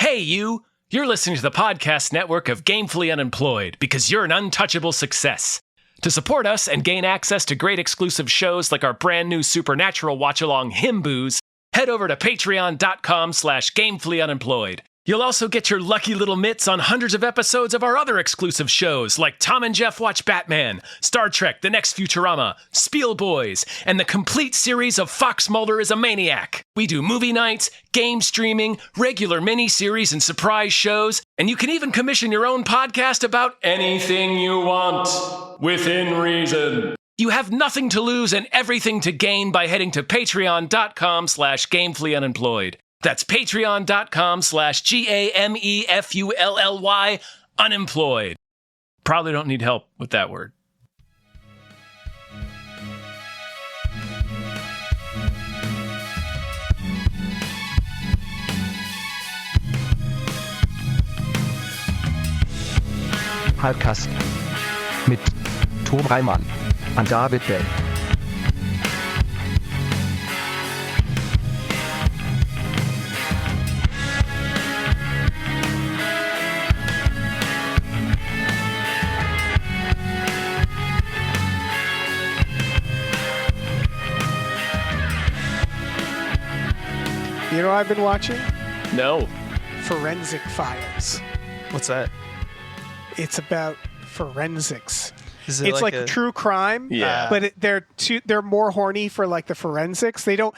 Hey, you! You're listening to the podcast network of Gamefully Unemployed because you're an untouchable success. To support us and gain access to great exclusive shows like our brand new Supernatural watch-along Himboos, head over to patreon.com/gamefullyunemployed. You'll also get your lucky little mitts on hundreds of episodes of our other exclusive shows like Tom and Jeff Watch Batman, Star Trek The Next Futurama, Spiel Boys, and the complete series of Fox Mulder is a Maniac. We do movie nights, game streaming, regular mini-series and surprise shows, and you can even commission your own podcast about anything you want, within reason. You have nothing to lose and everything to gain by heading to patreon.com/gamefullyunemployed. That's patreon.com/GAMEFULLY unemployed. Probably don't need help with that word. Hypecast mit Tom Reimann und David Bell. You know what I've been watching? No. Forensic Files. What's that? It's about forensics. Is it It's like true crime, Yeah. but they're more horny for like the forensics. They don't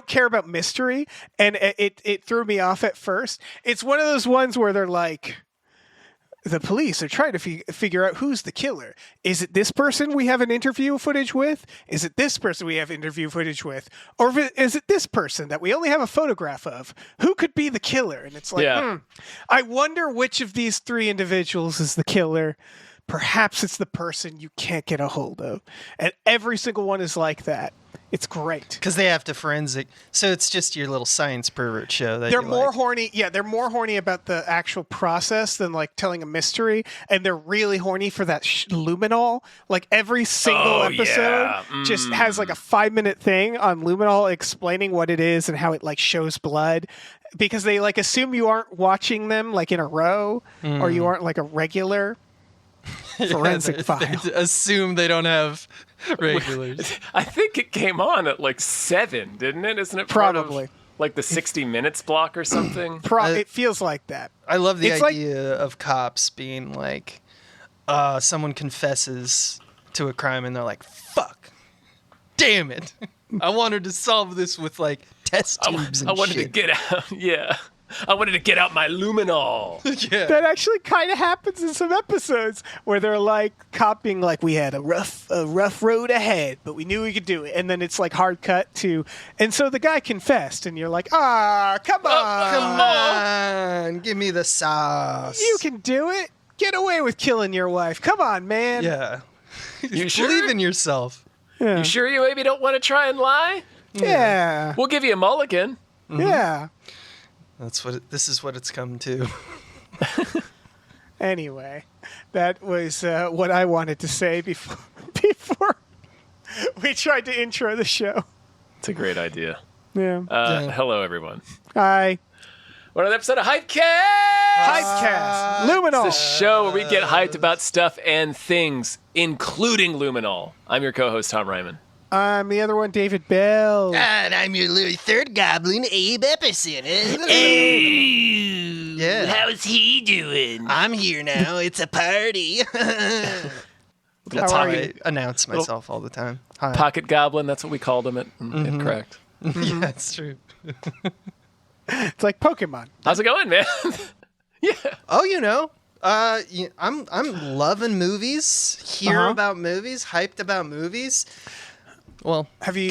care about mystery, and it threw me off at first. It's one of those ones where they're like, the police are trying to figure out who's the killer. Is it this person we have an interview footage with? Is it this person we have interview footage with? Or is it this person that we only have a photograph of? Who could be the killer? And it's like, I wonder which of these three individuals is the killer. Perhaps it's the person you can't get a hold of. And every single one is like that. It's great. Because they have to forensic. So it's just your little science pervert show. That They're you more like. horny. Yeah, they're more horny about the actual process than like telling a mystery. And they're really horny for that luminol. Like every single episode just has like a 5-minute thing on luminol explaining what it is and how it like shows blood. Because they like assume you aren't watching them like in a row or you aren't like a regular. Forensic file. They assume they don't have regulars. I think it came on at like 7, didn't it? Isn't it Probably. Part of, like the 60 Minutes block or something? It feels like that. I love the It's idea of cops being like, someone confesses to a crime and they're like, fuck, damn it. I wanted to solve this with like test tubes and I wanted shit. to get out. Yeah. I wanted to get out my luminol. Yeah. That actually kind of happens in some episodes where they're like copying like we had a rough road ahead, but we knew we could do it. And then it's like hard cut to, and so the guy confessed and you're like, come on. Come on, give me the sauce. You can do it. Get away with killing your wife. Come on, man. Yeah. You sure? Believe in yourself. Yeah. You sure you maybe don't want to try and lie? Yeah. We'll give you a mulligan. Yeah. This is what it's come to. Anyway, that was what I wanted to say before we tried to intro the show. It's a great idea. Yeah. Hello, everyone. Hi. Another episode of Hypecast! Hypecast. Luminol. It's the show where we get hyped about stuff and things, including luminol. I'm your co-host, Tom Ryman. I'm the other one, David Bell. And I'm your little third goblin, Abe Epperson. Yeah. How's he doing? I'm here now. It's a party. That's How how are I you? announce myself all the time. Hi. Pocket Goblin, that's what we called him at Correct. Yeah, that's true. It's like Pokemon. How's it going, man? Yeah. Oh, I'm loving movies. Hear about movies. Hyped about movies. Well, Have you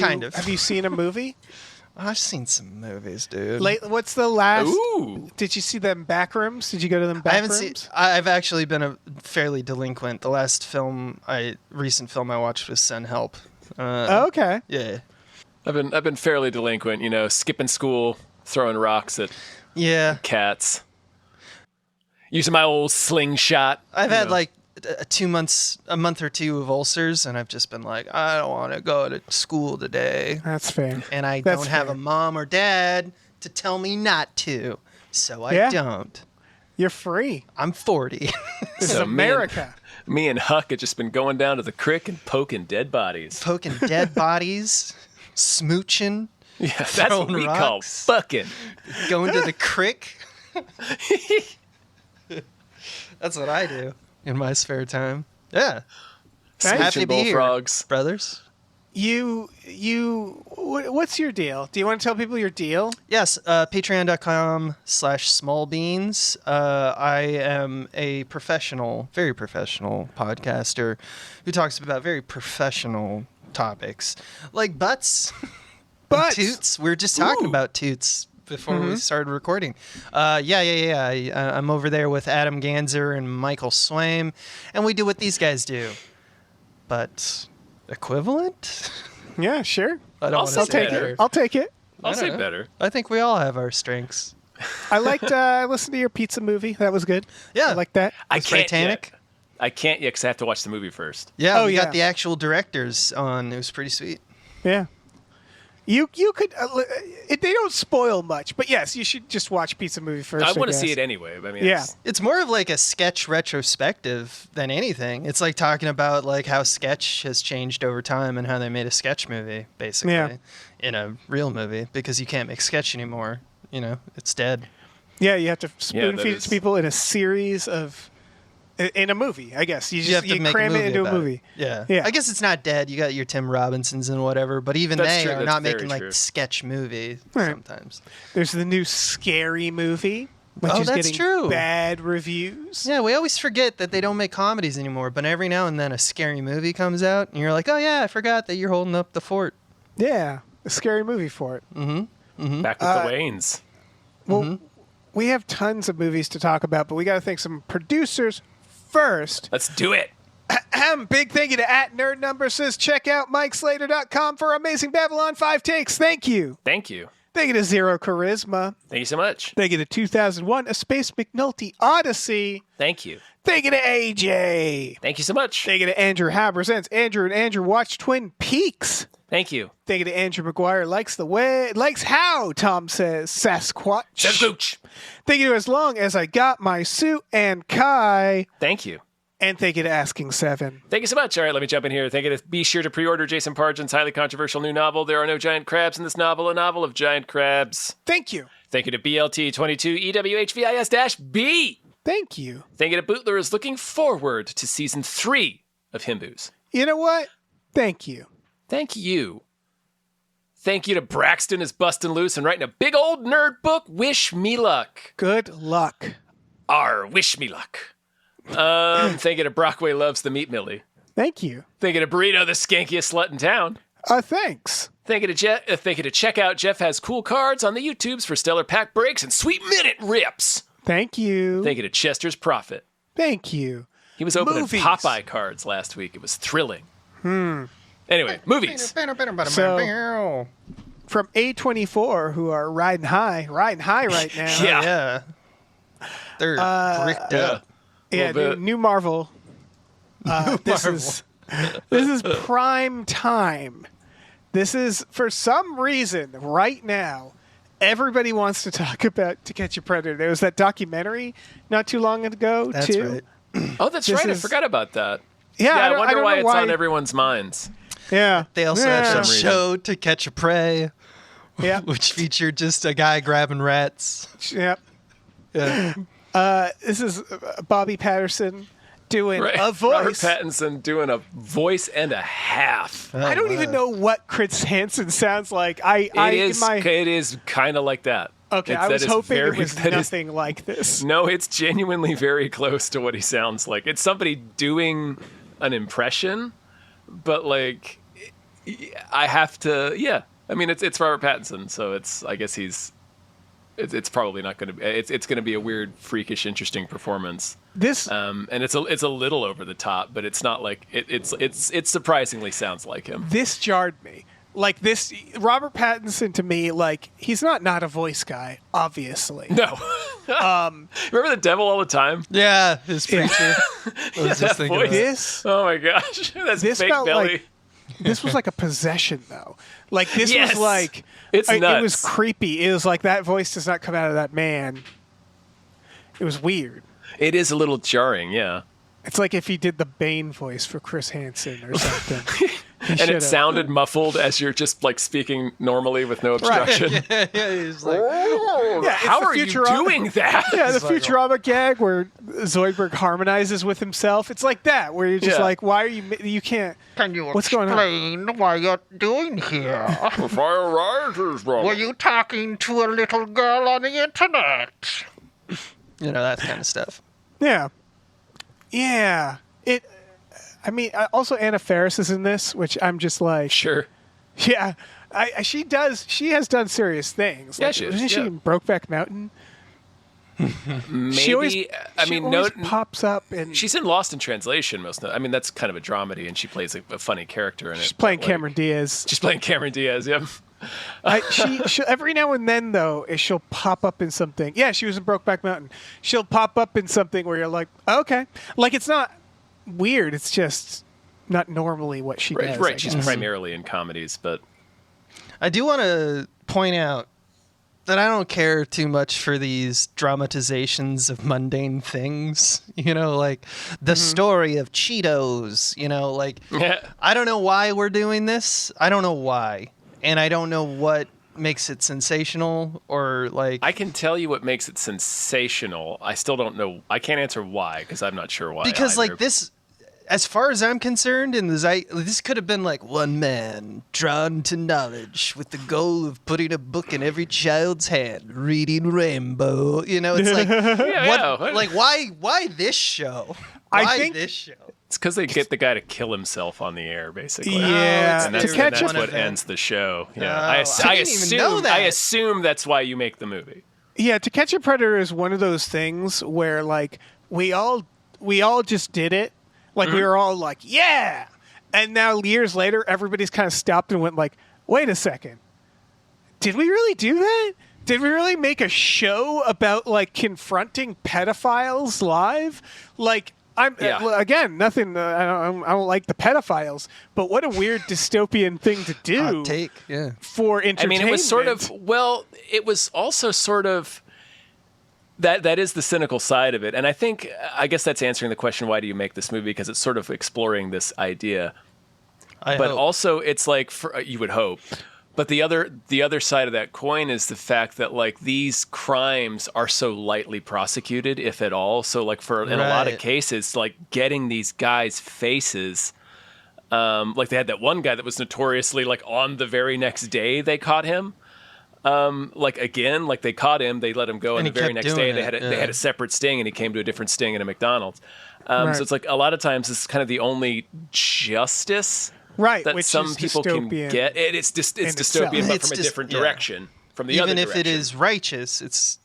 seen a movie? I've seen some movies, dude. What's the last? Ooh. Did you see them back rooms? Did you go to them back I haven't rooms? seen. I've actually been a fairly delinquent. The last recent film I watched was Sun Help. Oh, okay. Yeah. I've been fairly delinquent, skipping school, throwing rocks at Yeah. cats, using my old slingshot. I've had like a month or two of ulcers, and I've just been like, I don't want to go to school today. That's fair. And I That's don't have fair. a mom or dad to tell me not to. So Yeah. I don't. You're free. I'm 40. This is So America. Me and Huck have just been going down to the creek and poking dead bodies. Poking dead bodies, smooching, Yeah, that's what Throwing we rocks. call fucking. going to the crick. That's what I do in my spare time. Yeah. Nice. Happy to be here, bullfrogs. brothers. What's your deal? Do you want to tell people your deal? Yes, patreon.com/smallbeans. I am a professional, very professional podcaster who talks about very professional topics like butts. Butts. Toots. We were just talking Ooh. about toots before we started recording. I'm over there with Adam Ganzer and Michael Swaim, and we do what these guys do. But equivalent? Yeah, sure. I don't I'll want say to say Take better. it. I'll take it. I'll don't say know. better. I think we all have our strengths. I liked. I listened to your pizza movie. That was good. Yeah. I like that. I With can't Titanic? yet. I can't yet because I have to watch the movie first. Yeah, Oh, we yeah. got the actual directors on. It was pretty sweet. Yeah. You could. They don't spoil much, but yes, you should just watch pizza movie first. I want to guess. see it anyway. I mean, Yeah. It's more of like a sketch retrospective than anything. It's like talking about like how sketch has changed over time and how they made a sketch movie, basically, Yeah. in a real movie because you can't make sketch anymore. You know, it's dead. Yeah, you have to spoon that feed it is- to people in a series of. In a movie, I guess you have just to make cram it into a about it. movie. Yeah. Yeah. I guess it's not dead. You got your Tim Robinsons and whatever, but even That's they true. are That's not very making like true. sketch movie Right. sometimes. There's the new Scary Movie, which Oh, is that's getting true. bad reviews. Yeah, we always forget that they don't make comedies anymore, but every now and then a scary movie comes out and you're like, "Oh yeah, I forgot that you're holding up the fort." Yeah, a Scary Movie for it. Back with the Waynes. Well, we have tons of movies to talk about, but we got to thank some producers first. Let's do it. Big thank you to @NerdNumber says check out MikeSlater.com for amazing Babylon 5 takes. Thank you. Thank you. Thank you to Zero Charisma. Thank you so much. Thank you to 2001 A Space McNulty Odyssey. Thank you. Thank you to AJ. Thank you so much. Thank you to Andrew Habersens. Andrew and Andrew watch Twin Peaks. Thank you. Thank you to Andrew McGuire. Likes how, Tom says, Sasquatch. Sasquatch. Thank you to As Long As I Got My Suit and Kai. Thank you. And thank you to Asking Seven. Thank you so much. All right, let me jump in here. Thank you to be sure to pre-order Jason Pargin's highly controversial new novel, There Are No Giant Crabs in This Novel, a novel of giant crabs. Thank you. Thank you to BLT22 EWHVIS-B. Thank you. Thank you to Bootler is looking forward to season 3 of Himboos. You know what? Thank you. Thank you. Thank you to Braxton is busting loose and writing a big old nerd book. Wish me luck. Good luck. Wish me luck. Thank you to Brockway loves the meat millie. Thank you. Thank you to Burrito, the skankiest slut in town. Thanks. Thank you to Jeff. Thank you to check out Jeff has cool cards on the YouTubes for stellar pack breaks and sweet minute rips. Thank you. Thank you to Chester's Prophet. Thank you. He was opening Movies. Popeye cards last week. It was thrilling. Anyway, movies. So, from A24, who are riding high right now. Yeah. Yeah. They're bricked Yeah. up. Yeah, Little bit. new Marvel. This is prime time. This is, for some reason, right now, everybody wants to talk about To Catch a Predator. There was that documentary not too long ago, That's too. right. Oh, that's This right. I is- forgot about that. Yeah, I don't wonder know why it's on everyone's minds. Yeah. They also yeah. have some some reason. show To Catch a Prey, Yeah. which featured just a guy grabbing rats. Yep. Yeah. This is Bobby Patterson doing Right. a Robert voice. Pattinson doing a voice and a half. I don't even know what Chris Hansen sounds like. It is kind of like that. Okay, It's- I that was is hoping very- it was that is- nothing like this. No, it's genuinely very close to what he sounds like. It's somebody doing an impression, but like, I have to. Yeah, I mean, it's Robert Pattinson, so I guess it's probably not going to be. It's going to be a weird, freakish, interesting performance. This And it's a little over the top, but it's not like it surprisingly sounds like him. this jarred me. Like this, Robert Pattinson to me, like he's not a voice guy, obviously. No. Remember the devil all the time? Yeah, his preacher. I was that just thinking voice. about it. This Oh my gosh, that's This fake felt belly. like- this was like a possession though. Like this Yes. was like It's it was nuts. creepy. It was like that voice does not come out of that man. It was weird. It is a little jarring, yeah. It's like if he did the Bane voice for Chris Hansen or something. And it sounded muffled as you're just like speaking normally with no obstruction. He's like, How are you doing that? Yeah, the Futurama gag where Zoidberg harmonizes with himself. It's like that, where you're just like, why are you can't. Can you What's going on? explain what you're doing here? Fire rises, bro. Were you talking to a little girl on the internet? that kind of stuff. Yeah. Yeah. Also Anna Faris is in this, which I'm just like, Sure. yeah, she has done serious things. Yeah, Like, she is, wasn't she yeah. in Brokeback Mountain? Maybe. She always pops up and She's in Lost in Translation most of the, I mean, that's kind of a dramedy, and she plays a funny character in it. she's playing but, like, Cameron Diaz. She's playing Cameron Diaz, yeah. She every now and then though, she'll pop up in something. Yeah, she was in Brokeback Mountain. She'll pop up in something where you're like, okay, like it's not weird. It's just not normally what she does. Right. I She's guess. primarily in comedies, but I do want to point out that I don't care too much for these dramatizations of mundane things. Like the story of Cheetos. I don't know why we're doing this. I don't know why. And I don't know what makes it sensational or like... I can tell you what makes it sensational. I still don't know. I can't answer why because I'm not sure why. Because either. like this, as far as I'm concerned, this could have been like one man drawn to knowledge with the goal of putting a book in every child's hand, reading Rainbow. It's like, yeah. like why this show? I think this show? It's because they get the guy to kill himself on the air, basically. Yeah, and to that's, catch that's him. what ends the show. Yeah, Oh, I I didn't even know that. I assume that's why you make the movie. Yeah, To Catch a Predator is one of those things where like we all just did it. Like we were all like, yeah. And now years later, everybody's kind of stopped and went like, wait a second. Did we really do that? Did we really make a show about like confronting pedophiles live? Like again, nothing. I don't like the pedophiles, but what a weird dystopian thing to do. Hot take, yeah. For entertainment. I mean, it was sort of. Well, it was also sort of. That is the cynical side of it, and I guess that's answering the question: why do you make this movie? Because it's sort of exploring this idea, but also it's like you would hope. But the other side of that coin is the fact that like these crimes are so lightly prosecuted, if at all. So like in a lot of cases, like getting these guys' faces, like they had that one guy that was notoriously like on the very next day they caught him. Like again, like they caught him, they let him go, and the very next day they had a separate sting, and he came to a different sting at a McDonald's. So it's like a lot of times this is kind of the only justice. Right, that which some is people can get. It's dystopian, but It's from a different yeah. direction. From the Even other if direction. it is righteous, it's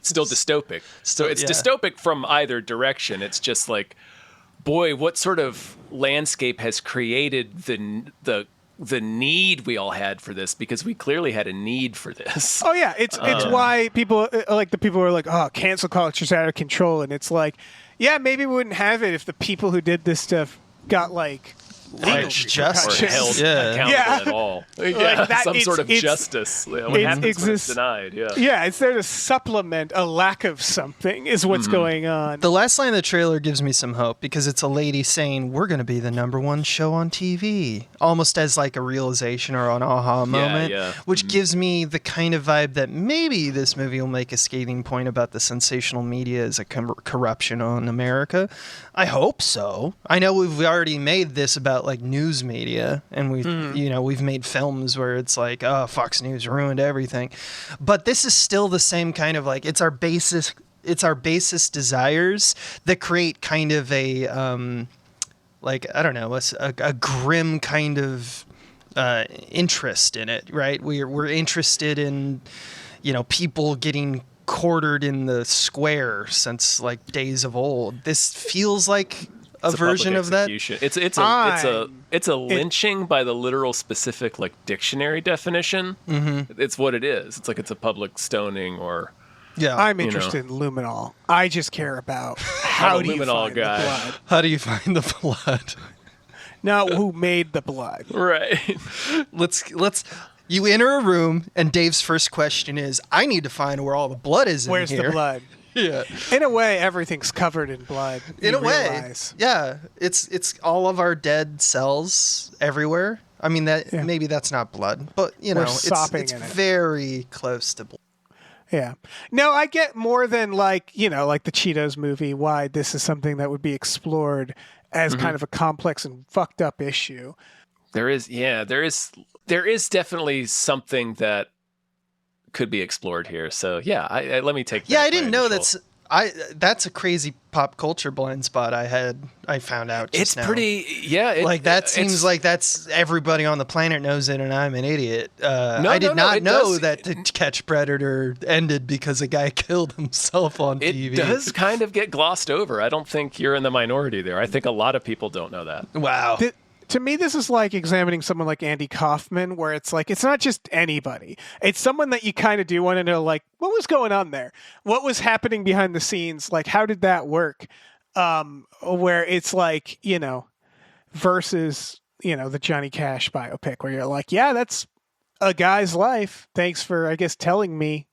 still dystopic. So it's dystopic from either direction. It's just like, boy, what sort of landscape has created the need we all had for this? Because we clearly had a need for this. Oh yeah, it's why people like the people who are like, oh, cancel culture's out of control, and it's like, yeah, maybe we wouldn't have it if the people who did this stuff got like legal justice. Or held accountable at all. that- some sort of it's- justice. What happens when it's denied? Yeah. Yeah, it's there to supplement a lack of something is what's going on. The last line of the trailer gives me some hope because it's a lady saying, we're going to be the #1 show on TV. Almost as like a realization or an aha moment, which gives me the kind of vibe that maybe this movie will make a scathing point about the sensational media as a corruption on America. I hope so. I know we've already made this about like news media, and we've made films where it's like, oh, Fox News ruined everything. But this is still the same kind of like, it's our basest desires that create kind of a like, I don't know, a grim kind of interest in it, right? We're interested in, people getting quartered in the square since like days of old. This feels like a version of that. It's a lynching by the literal specific like dictionary definition. Mm-hmm. It's what it is. It's like it's a public stoning or. Yeah, I'm interested in luminol. I just care about how do you find the blood. How do you find the blood? Not who made the blood. Right. Let's. You enter a room, and Dave's first question is, "I need to find where all the blood is in Where's here." the blood? Yeah. In a way, everything's covered in blood. In you a way, realize. yeah. It's all of our dead cells everywhere. I mean, maybe that's not blood, but We're it's sopping in it. very close to blood. Yeah. No, I get more than like the Cheetos movie, why this is something that would be explored as kind of a complex and fucked up issue. There is definitely something that could be explored here. So yeah, let me take that. Yeah, I didn't know that's a crazy pop culture blind spot I found out just It's now. pretty, that seems like that's everybody on the planet knows it, and I'm an idiot. I did no, not it know does- that To Catch Predator ended because a guy killed himself on TV. It does kind of get glossed over. I don't think you're in the minority there. I think a lot of people don't know that. Wow. To me, this is like examining someone like Andy Kaufman, where it's like, it's not just anybody. It's someone that you kind of do want to know, like, what was going on there? What was happening behind the scenes? Like, how did that work? Where it's like, versus, the Johnny Cash biopic, where you're like, yeah, that's a guy's life. Thanks for, I guess, telling me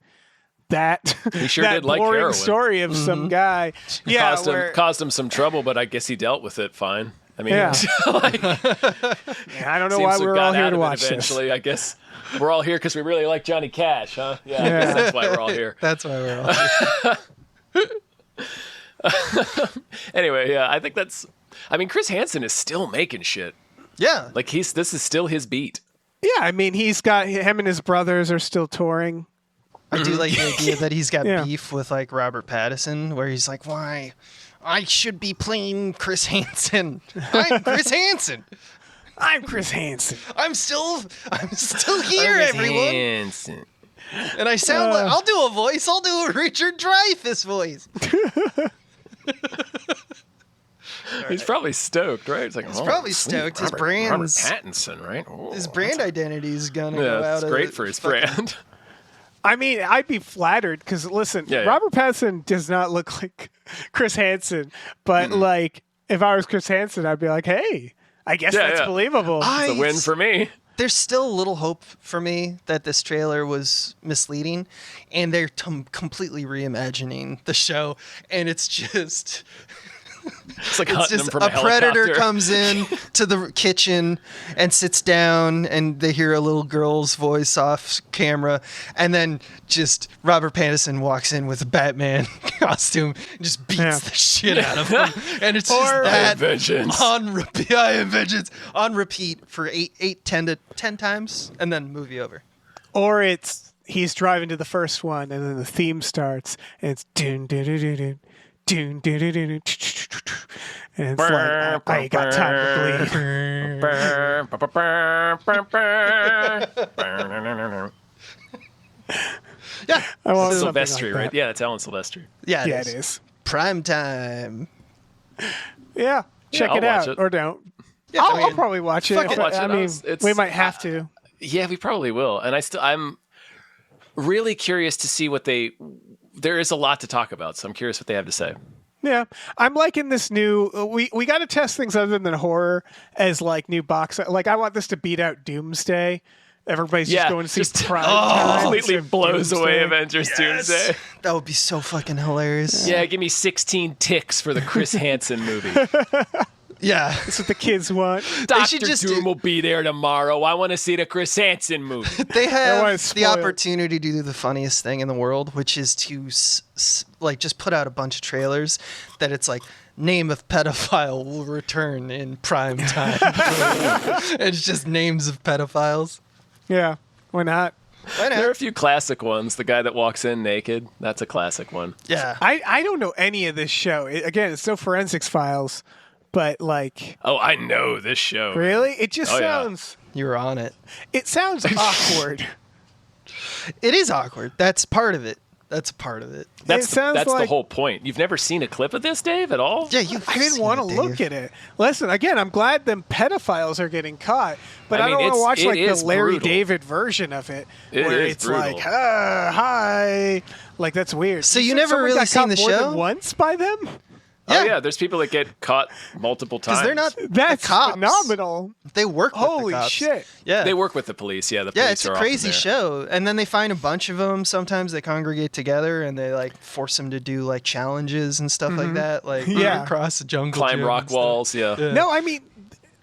that, He sure that did like boring heroin. story of some guy. Yeah, Caused him some trouble, but I guess he dealt with it fine. I mean, Yeah. I don't know why we're all here to watch this. Eventually, I guess we're all here because we really like Johnny Cash, huh? Yeah, I guess that's why we're all here. That's why we're all Anyway, yeah, I think Chris Hansen is still making shit. Yeah. Like this is still his beat. Yeah, I mean, him and his brothers are still touring. I do like the idea that he's got Yeah. beef with like Robert Pattinson, where he's like, why? I should be playing Chris Hansen. I'm Chris Hansen. I'm Chris Hansen. I'm still here, everyone. Hansen. And I sound like I'll do a voice. I'll do a Richard Dreyfuss voice. He's probably stoked, right? It's like, He's probably stoked. His Robert brand's Pattinson, right? Oh, his brand identity is gonna go yeah, out. it's great for his brand. I mean, I'd be flattered because listen, Yeah. Robert Pattinson does not look like Chris Hansen, but like if I was Chris Hansen, I'd be like, hey, I guess Yeah, that's yeah. believable. It's a win for me. There's still a little hope for me that this trailer was misleading, and they're completely reimagining the show, and it's just. It's like It's hunting just him from a a predator helicopter. comes in to the kitchen and sits down, and they hear a little girl's voice off camera, and then just Robert Pattinson walks in with a Batman costume and just beats Yeah. the shit out of him, and it's just Or- I that am vengeance. on repeat. I am vengeance on repeat for 10 times, and then movie over. Or he's driving to the first one, and then the theme starts, and it's dun dun dun dun dun. Dun, dun, dun, dun, dun, and it's like, I ain't got time to bleed. Yeah, I want something Silvestri, like right? that. Yeah, it's Alan Silvestri. yeah, Yeah, it is. Primetime. Yeah, check I'll it watch out, it. or don't. Yeah, I'll probably watch it. fuck it. Watch it. I mean, It's- we might have to. Yeah, we probably will. And I'm really curious to see there is a lot to talk about, so I'm curious what they have to say. Yeah, I'm liking this new. We got to test things other than horror as like new box. Like I want this to beat out Doomsday. Everybody's just going to see Primetime. Completely instead of blows away Doomsday. Avengers Doomsday. That would be so fucking hilarious. Yeah, give me 16 ticks for the Chris Hansen movie. Yeah. That's what the kids want. Dr. should just Doom do- will be there tomorrow. I want to see the Chris Hansen movie. They I have wanna the spoil it. opportunity to do the funniest thing in the world, which is to like just put out a bunch of trailers that it's like name of pedophile will return in prime time. It's just names of pedophiles. Yeah, why not? Why There are not? a few classic ones. The guy that walks in naked. That's a classic one. Yeah. I don't know any of this show. Again, it's no Forensics Files, but like, Oh, I know this show. really, it just Oh, yeah. sounds. You're on it. It sounds awkward. It is awkward. That's part of it. That's part of it. That's It sounds that's the like- whole point. You've never seen a clip of this, Dave, at all? Yeah, you. I didn't want to look at it. Listen, again, I'm glad them pedophiles are getting caught, but I I don't mean, want to watch it like the is Larry brutal. David version of it, It where is it's brutal. like, hi, like that's weird. So you said never someone really got seen caught the more show? than once by them? Oh yeah, there's people that get caught multiple times. Because they're not That's the cops. phenomenal. They work with Holy the cops. shit. Yeah. They work with the police. Yeah, the police it's are a often crazy there. show. And then they find a bunch of them. Sometimes they congregate together and they like force them to do like challenges and stuff like that. Like Yeah. across the jungle. Climb gym rock and stuff. walls. Yeah. No, I mean,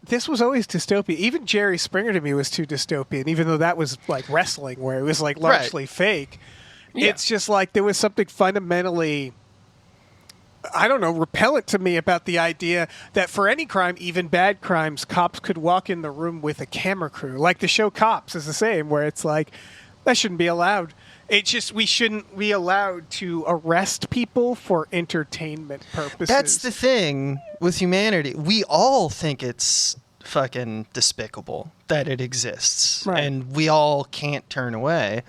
this was always dystopia. Even Jerry Springer to me was too dystopian, even though that was like wrestling, where it was like largely fake. Yeah. It's just like there was something fundamentally, I don't know, repellent to me about the idea that for any crime, even bad crimes, cops could walk in the room with a camera crew. Like the show Cops is the same, where it's like, that shouldn't be allowed. It's just, we shouldn't be allowed to arrest people for entertainment purposes. That's the thing with humanity. We all think it's fucking despicable that it exists. Right. And we all can't turn away.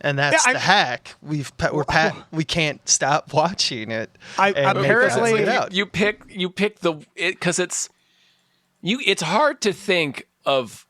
And that's Yeah, the hack. We can't stop watching it. Apparently- it out. You pick because it's hard to think of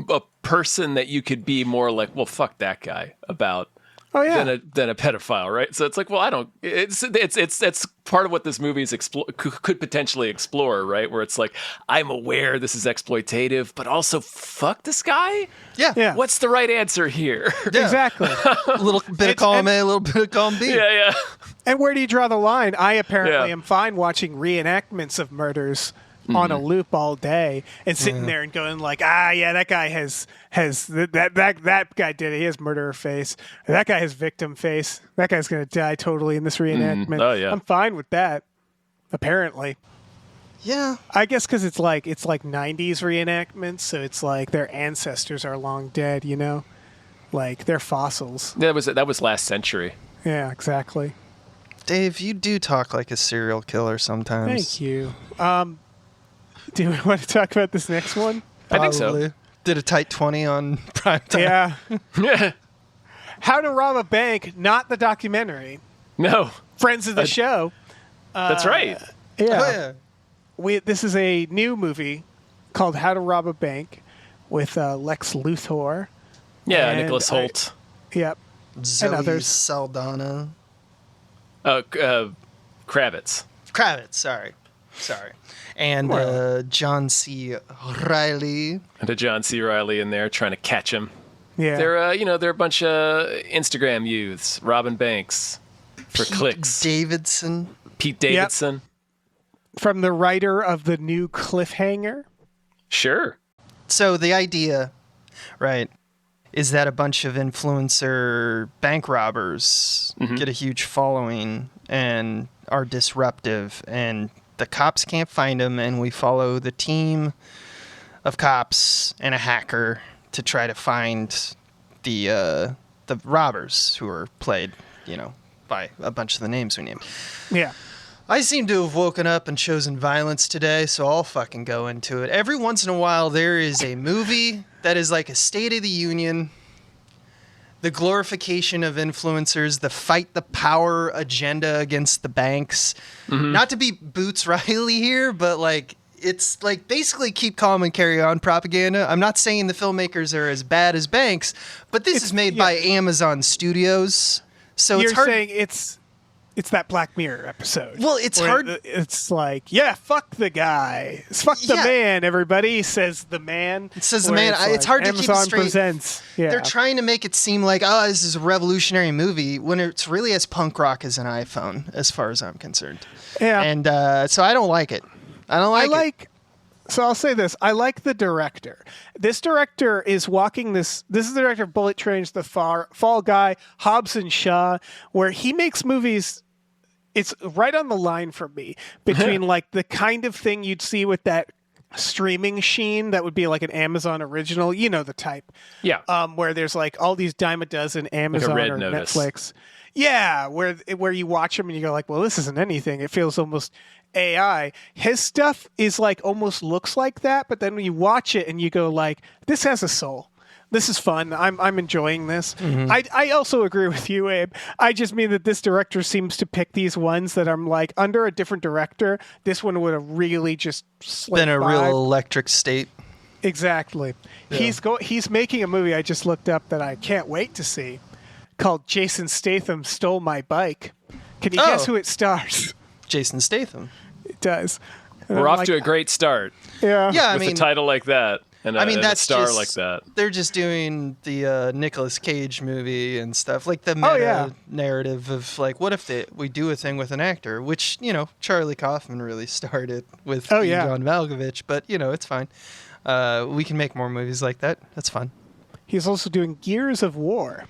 a person that you could be more like, well, fuck that guy about Oh yeah. than a pedophile, right? So it's like, well, I don't. It's part of what this movie is could potentially explore, right? Where it's like, I'm aware this is exploitative, but also fuck this guy. Yeah. Yeah. What's the right answer here? Yeah. Exactly. A little bit of column A, a little bit of column B. yeah. And where do you draw the line? I apparently Yeah. am fine watching reenactments of murders on a loop all day and sitting there and going like, that guy has that guy did it. He has murderer face. That guy has victim face. That guy's gonna die totally in this reenactment. Oh, yeah. I'm fine with that. Apparently, Yeah. I guess because it's like 90s reenactments, so it's like their ancestors are long dead. You know, like they're fossils. That was last century. Yeah, exactly. Dave, you do talk like a serial killer sometimes. Thank you. Do we want to talk about this next one? I think so. Probably. Did a tight 20 on Primetime. Yeah. How to Rob a Bank, not the documentary. No, Friends of the show. that's right. Oh, yeah. This is a new movie called How to Rob a Bank with Lex Luthor. Yeah, And Nicholas Holt. Yep. Zoe others. Saldana. Kravitz. Kravitz, sorry. And John C. Reilly. And a John C. Reilly in there trying to catch him. Yeah. They're a bunch of Instagram youths robbing banks for clicks. Davidson. Pete Davidson. From the writer of the new Cliffhanger. Sure. So the idea, right, is that a bunch of influencer bank robbers get a huge following and are disruptive, and the cops can't find them, and we follow the team of cops and a hacker to try to find the robbers who are played, by a bunch of the names we named. Yeah. I seem to have woken up and chosen violence today, so I'll fucking go into it. Every once in a while, there is a movie that is like a State of the Union, the glorification of influencers, the fight the power agenda against the banks. Not to be Boots Riley here, but like it's like basically keep calm and carry on propaganda. I'm not saying the filmmakers are as bad as banks, but this is made by Amazon Studios, so You're it's hard. saying it's that Black Mirror episode. Well, it's where hard. It's like, fuck the guy. Fuck the Yeah. man, everybody, says the man. It says the Where man. It's hard to keep it Amazon straight. Presents. Yeah. They're trying to make it seem like, this is a revolutionary movie, when it's really as punk rock as an iPhone, as far as I'm concerned. Yeah. And so I don't like it. So I'll say this. I like the director. This director is walking this is the director of Bullet Trains, The Fall Guy, Hobbs and Shaw, where he makes movies. It's right on the line for me between like the kind of thing you'd see with that streaming sheen that would be like an Amazon original, the type. Yeah. Where there's like all these dime a dozen Amazon Red or Notice. Netflix. Yeah, where you watch them and you go like, well, this isn't anything. It feels almost AI. His stuff is like almost looks like that, but then when you watch it and you go like, this has a soul. This is fun. I'm enjoying this. I also agree with you, Abe. I just mean that this director seems to pick these ones that I'm like, under a different director, this one would have really just slipped Been a by. real electric state. Exactly. Yeah. He's making a movie I just looked up that I can't wait to see, called Jason Statham Stole My Bike. Can you guess who it stars? Jason Statham. It does. And We're I'm off like, to a great start Yeah. Yeah, with a title like that and a that's star just, like that. They're just doing the Nicolas Cage movie and stuff, like the meta narrative of like, what if we do a thing with an actor, which Charlie Kaufman really started with John Malkovich, but it's fine. We can make more movies like that. That's fun. He's also doing Gears of War.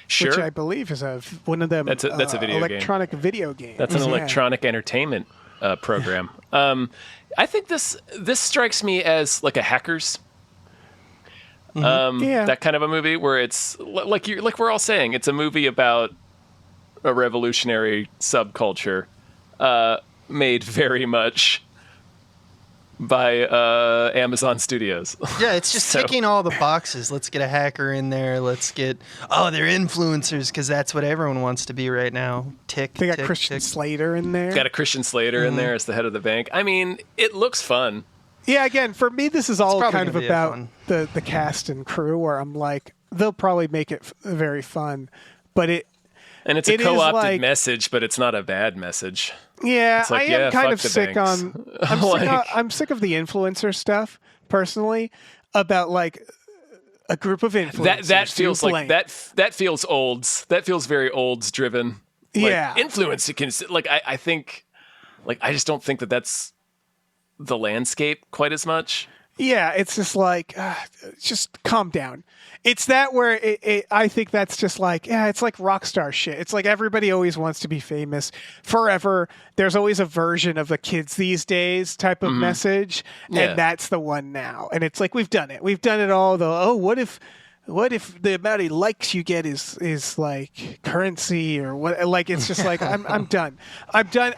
Sure. Which I believe is one of them. That's a video electronic video game. That's an electronic entertainment program. I think this strikes me as like a Hackers. That kind of a movie where it's like we're all saying, it's a movie about a revolutionary subculture made very much by Amazon Studios. Yeah, it's just ticking all the boxes. Let's get a hacker in there. Let's get they're influencers because that's what everyone wants to be right now. They got Christian Slater in there. Got a Christian Slater in there as the head of the bank. I mean, it looks fun. Yeah, again, for me, this is all kind of about fun. the cast and crew, where I'm like, they'll probably make it very fun, but and it's a co-opted message, but it's not a bad message. Yeah, it's like, I am kind of sick on. I'm sick of the influencer stuff personally. About like a group of influencers. That feels like that feels olds. That feels very olds driven. Like, influence. It can I think I just don't think that's the landscape quite as much. Yeah, it's just like, just calm down. It's that where I think that's just like, it's like rock star shit. It's like everybody always wants to be famous forever. There's always a version of the kids these days type of message, and that's the one now. And it's like, we've done it. We've done it all. What if the amount of likes you get is like currency or what? Like, it's just like, I'm done. I'm done.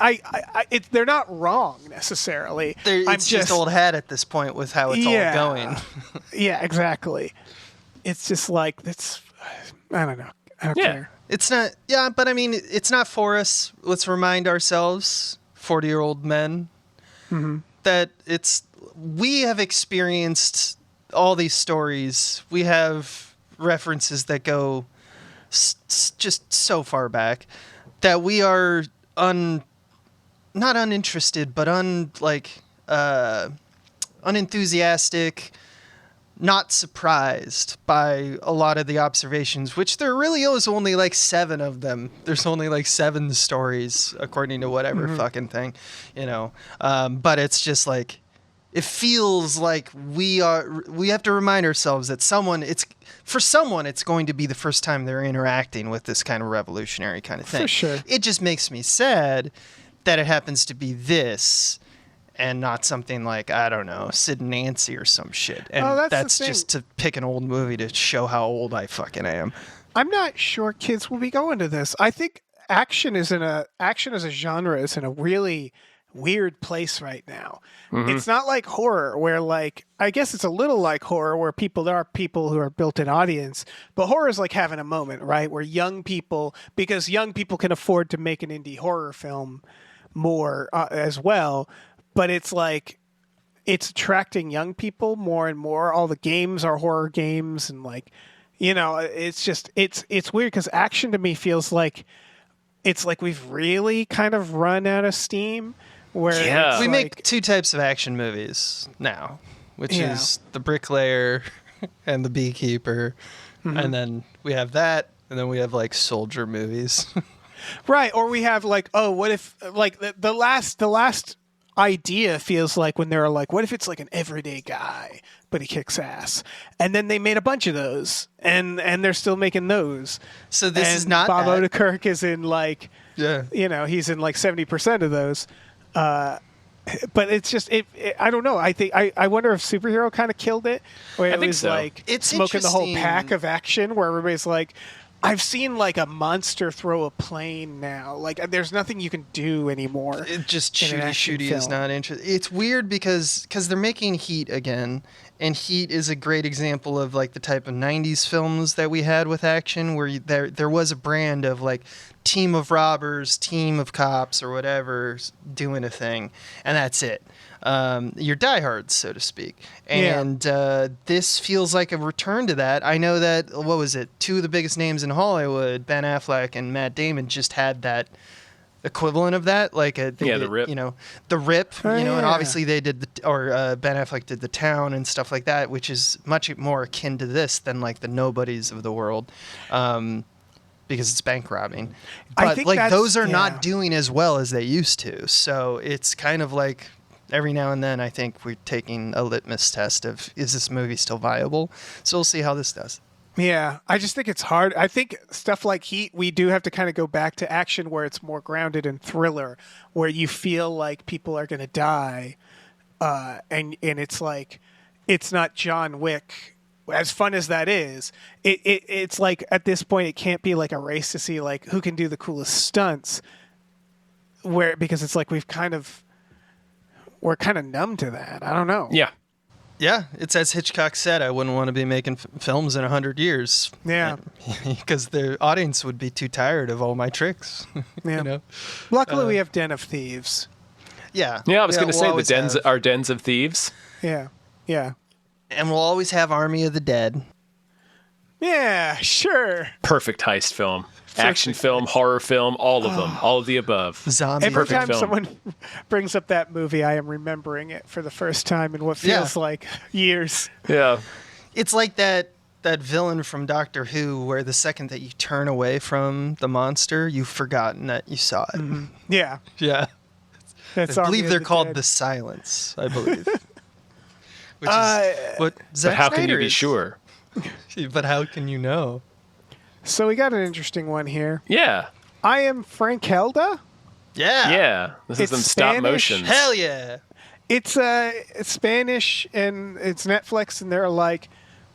They're not wrong necessarily. It's just old hat at this point with how it's all going. Yeah, exactly. It's just like, I don't know. I don't care. It's not, but I mean, it's not for us. Let's remind ourselves, 40-year-old men, that we have experienced all these stories. We have references that go just so far back that we are not uninterested, but unenthusiastic, not surprised by a lot of the observations, which there really is only like 7 of them. There's only like 7 stories according to whatever fucking thing, but it's just like, it feels like we have to remind ourselves that for someone it's going to be the first time they're interacting with this kind of revolutionary kind of thing. For sure. It just makes me sad that it happens to be this and not something like, I don't know, Sid and Nancy or some shit. And that's just to pick an old movie to show how old I fucking am. I'm not sure kids will be going to this. I think action as a genre is in a really weird place right now. It's not like horror where, like, I guess it's a little like horror where there are people who are built-in audience, but horror is like having a moment, right? Where because young people can afford to make an indie horror film more as well, but it's like, it's attracting young people more and more. All the games are horror games, and like, it's just, it's weird because action to me feels like, it's like we've really kind of run out of steam. Where we make 2 types of action movies now, which is the bricklayer and the beekeeper, and then we have that, and then we have like soldier movies, right? Or we have like, what if like the last idea feels like when they're like, what if it's like an everyday guy but he kicks ass, and then they made a bunch of those, and they're still making those. So this is not Bob Odenkirk is in like, he's in like 70% of those. But it's just, I don't know. I wonder if Superhero kind of killed it, where it was like it's smoking the whole pack of action, where everybody's like, I've seen like a monster throw a plane now. Like, there's nothing you can do anymore. It just shooty is not interesting. It's weird because they're making Heat again, and Heat is a great example of like the type of 90s films that we had with action, where there was a brand of like team of robbers, team of cops, or whatever doing a thing, and that's it. Your diehards, so to speak. And this feels like a return to that. I know that, what was it, 2 of the biggest names in Hollywood, Ben Affleck and Matt Damon, just had that equivalent of that, like they did, The Rip. The Rip, and yeah. obviously they did Ben Affleck did The Town and stuff like that, which is much more akin to this than like the Nobodies of the world, because it's bank robbing. I But think like those are yeah. not doing as well as they used to, so it's kind of like every now and then I think we're taking a litmus test of, is this movie still viable? So we'll see how this does. Yeah, I just think it's hard. I think stuff like Heat, we do have to kind of go back to action where it's more grounded in thriller, where you feel like people are going to die, and it's like, it's not John Wick. As fun as that is, it's like at this point it can't be like a race to see like who can do the coolest stunts, because it's like we're kind of numb to that. I don't know. Yeah. Yeah, it's as Hitchcock said, I wouldn't want to be making films in 100 years. Yeah. Because the audience would be too tired of all my tricks. Yeah. Luckily, we have Den of Thieves. Yeah. Yeah, I was going to we'll say always have- our dens of thieves. Yeah. Yeah. And we'll always have Army of the Dead. Yeah, sure. Perfect heist film. Action film, horror film, all of them. All of the above. Zombie. Every Perfect time film. someone brings up that movie, I am remembering it for the first time in what feels like years. Yeah. It's like that villain from Doctor Who where the second that you turn away from the monster, you've forgotten that you saw it. Mm-hmm. Yeah. Yeah. That's I Army believe of they're the called Dead. The Silence, I believe. Which is what Zack But how can you Snyder be is. sure? But how can you know? So we got an interesting one here. Yeah. I am Frankelda. Yeah. Yeah. This is It's some stop Spanish. motion. Hell yeah. It's Spanish and it's Netflix, and they're like,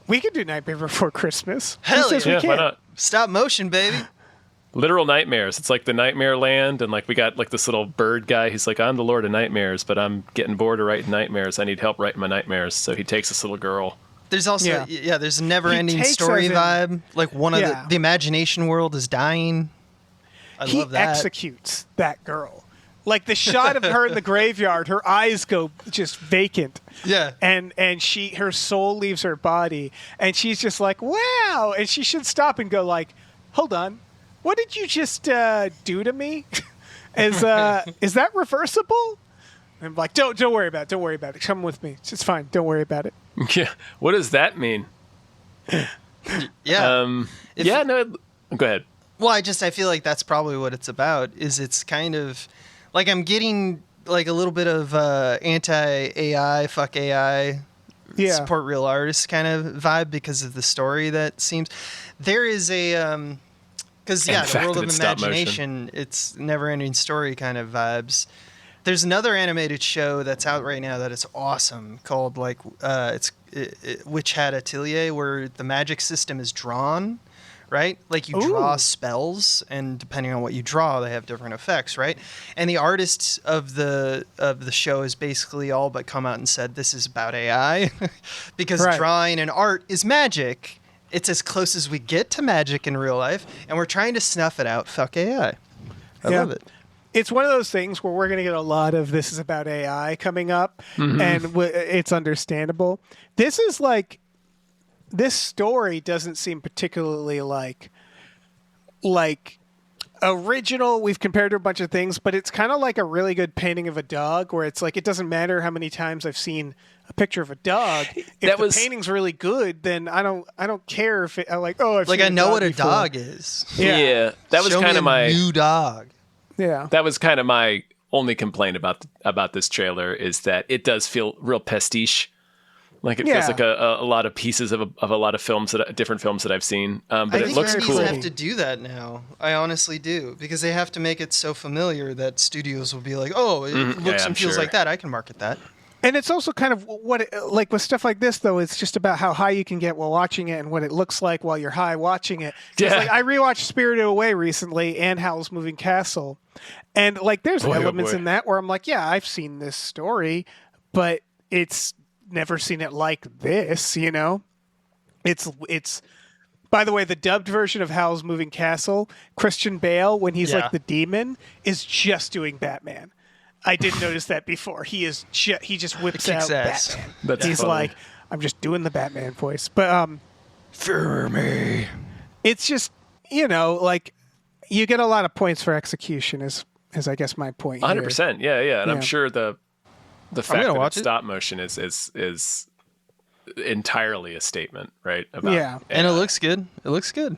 we can do Nightmare Before Christmas. Who Hell says yeah. we Yeah, can't? why not? Stop motion, baby. Literal nightmares. It's like the Nightmare Land, and like we got like this little bird guy. He's like, I'm the Lord of Nightmares, but I'm getting bored of writing nightmares. I need help writing my nightmares. So he takes this little girl. There's also Yeah. there's a never-ending takes story us in- vibe. Like one of Yeah. the imagination world is dying. I He love that. executes that girl. Like the shot of her in the graveyard, her eyes go just vacant. Yeah. And her soul leaves her body, and she's just like, wow. And she should stop and go like, hold on, what did you just do to me? Is that reversible? And I'm like, don't worry about it. Don't worry about it. Come with me. It's fine. Don't worry about it. Yeah. What does that mean? Yeah. If- Yeah, no. Go ahead. Well, I feel like that's probably what it's about. Is it's kind of like I'm getting like a little bit of anti-AI, fuck AI, Yeah. support real artists kind of vibe because of the story that seems. There is a because And the the fact world that of it's stop motion. imagination, it's never-ending story kind of vibes. There's another animated show that's out right now that is awesome called like Witch Hat Atelier, where the magic system is drawn, right? Like you draw Ooh. spells, and depending on what you draw, they have different effects, right? And the artist of the show has basically all but come out and said this is about AI, because Right. drawing and art is magic. It's as close as we get to magic in real life, and we're trying to snuff it out. Fuck AI. I Yeah. love it. It's one of those things where we're going to get a lot of this is about AI coming up, Mm-hmm. and it's understandable. This is like, this story doesn't seem particularly like original. We've compared to a bunch of things, but it's kind of like a really good painting of a dog, where it's like it doesn't matter how many times I've seen a picture of a dog. If That the was- painting's really good, then I don't care if I'm like, oh, I've Like seen I know what a before. dog is. Yeah. That was Show me kind a of my new dog. Yeah. that was kind of my only complaint about this trailer, is that it does feel real pastiche. Like it Yeah. feels like a lot of pieces of a lot of films different films that I've seen. But I it think looks movies cool. have to do that now. I honestly do, because they have to make it so familiar that studios will be like, "Oh, it looks Yeah, I'm and feels sure. like that. I can market that." And it's also kind of like with stuff like this, though, it's just about how high you can get while watching it and what it looks like while you're high watching it. 'Cause, Yeah. like, I rewatched Spirited Away recently and Howl's Moving Castle. And like there's Boy, oh elements boy. in that where I'm like, yeah, I've seen this story, but it's never seen it like this, you know? It's by the way, the dubbed version of Howl's Moving Castle, Christian Bale, when he's Yeah. like the demon, is just doing Batman. I didn't notice that before. He just whips Kicks out ass. Batman. That's He's funny. like, I'm just doing the Batman voice. But For me. it's just, like you get a lot of points for execution Is I guess my point. 100%. Yeah. And Yeah. I'm sure the fact that watch it's it. stop motion is entirely a statement, right? About Yeah. And it AI. looks good. It looks good.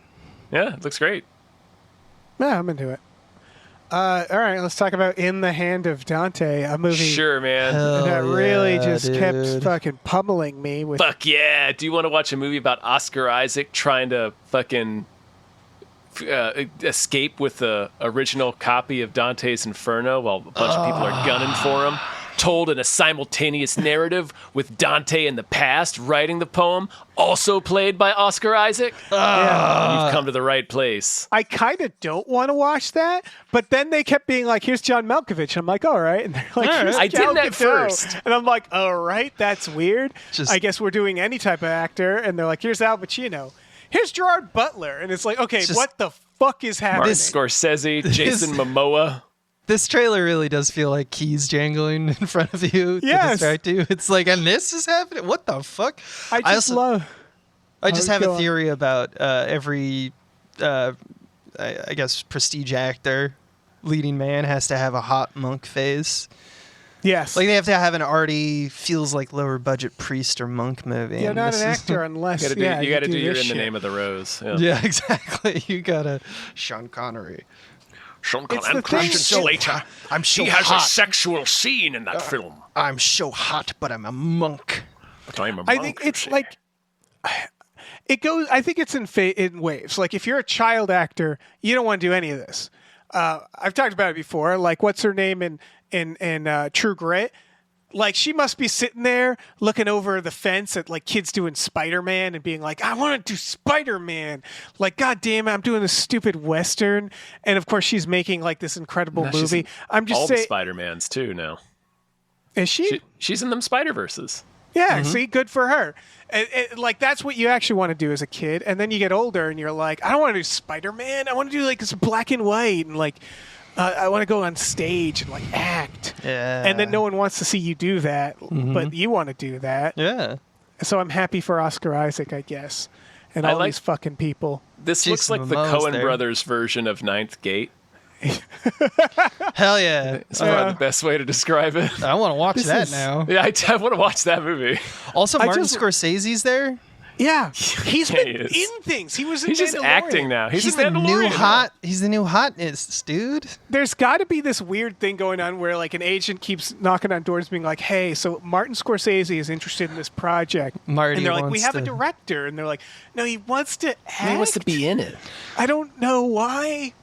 Yeah, it looks great. Yeah, I'm into it. All right, let's talk about In the Hand of Dante, a movie Sure, man. that really just kept dude. fucking pummeling me with. Fuck yeah. Do you want to watch a movie about Oscar Isaac trying to fucking escape with the original copy of Dante's Inferno while a bunch of people are gunning for him? Told in a simultaneous narrative with Dante in the past writing the poem, also played by Oscar Isaac? You've come to the right place. I kind of don't want to watch that, but then they kept being like, "Here's John Malkovich." I'm like, "All right," and they're like, "Here's I Gal didn't at Gadot." first. And I'm like, "All right, that's weird." Just- I guess we're doing any type of actor, and they're like, "Here's Al Pacino." Here's Gerard Butler, and it's like, okay, Just- what the fuck is happening? Martin Scorsese, Jason Momoa. This trailer really does feel like keys jangling in front of you to Yes. distract you. It's like, and this is happening? What the fuck? I just love. I just have go a on. theory about every, I guess, prestige actor, leading man has to have a hot monk phase. Yes. Like they have to have an arty, feels like lower budget priest or monk movie. You're and not this an is- actor unless You you gotta do your this In the shit. Name of the Rose. Yeah. Yeah, exactly. You gotta Sean Connery. Sean It's Connery the and Christian thing- Slater. I'm so He has a hot. sexual scene in that film. I'm so hot, but I'm a monk. But I'm a I monk, think you it's see. like it goes. I think it's in waves. Like if you're a child actor, you don't want to do any of this. I've talked about it before. Like what's her name in True Grit? Like she must be sitting there looking over the fence at like kids doing Spider-Man and being like, I want to do Spider-Man. Like, God damn it, I'm doing this stupid Western. And of course she's making like this incredible Now she's movie. in I'm just all the saying, Spider-Mans too now. is she? She's in them Spider-Verses. Yeah, see, good for her. And, like that's what you actually want to do as a kid, and then you get older and you're like, I don't want to do Spider-Man. I want to do like this black and white, and like I want to go on stage and like act. Yeah. And then no one wants to see you do that, but you want to do that. Yeah. So I'm happy for Oscar Isaac, I guess, and I all like- these fucking people. This looks Jason like the Momoa's Coen there. brothers version of Ninth Gate. Hell yeah. It's probably the best way to describe it. I want to watch This that is- now. Yeah, I want to watch that movie. Also, I Martin just- Scorsese's there. Yeah, he's Yeah, been he is. in things. He was in He's just Mandalorian. acting now. He's He's a the new Mandalorian now. hot. He's the new hotness, dude. There's got to be this weird thing going on where like an agent keeps knocking on doors being like, hey, so Martin Scorsese is interested in this project. Marty and they're like, we wants have a to- director. And they're like, no, he wants to act. He wants to be in it. I don't know why.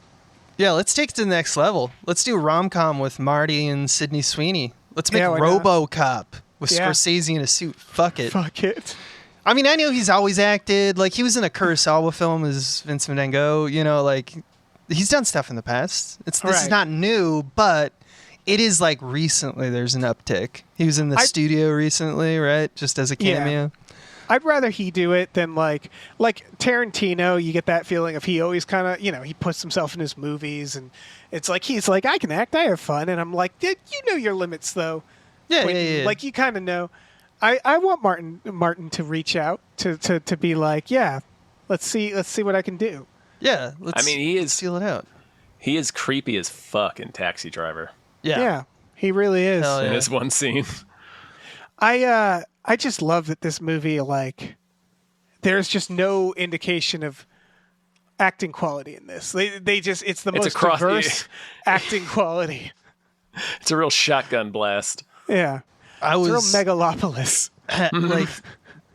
Yeah, let's take it to the next level. Let's do rom-com with Marty and Sydney Sweeney. Let's make Yeah, why not? RoboCop with Yeah. Scorsese in a suit. Fuck it. Fuck it. I mean, I know he's always acted. Like, he was in a Kurosawa film as Vincent Van Gogh. You know, like, he's done stuff in the past. This is Right. not new, but it is like recently there's an uptick. He was in the studio recently, right? Just as a Yeah. cameo. I'd rather he do it than like Tarantino. You get that feeling of he always kind of, he puts himself in his movies and it's like he's like, I can act, I have fun, and I'm like, you know your limits though. Yeah, Quentin. yeah, yeah. Like you kind of know. I want Martin to reach out to be like, yeah, let's see what I can do. Yeah, let's, I mean, he is feel it out. he is creepy as fuck in Taxi Driver Yeah, he really is. Hell in yeah. this one scene. I just love that this movie, like, there's just no indication of acting quality in this. They just it's the It's most across the- diverse acting quality. It's a real shotgun blast. Yeah, I it's was real megalopolis. like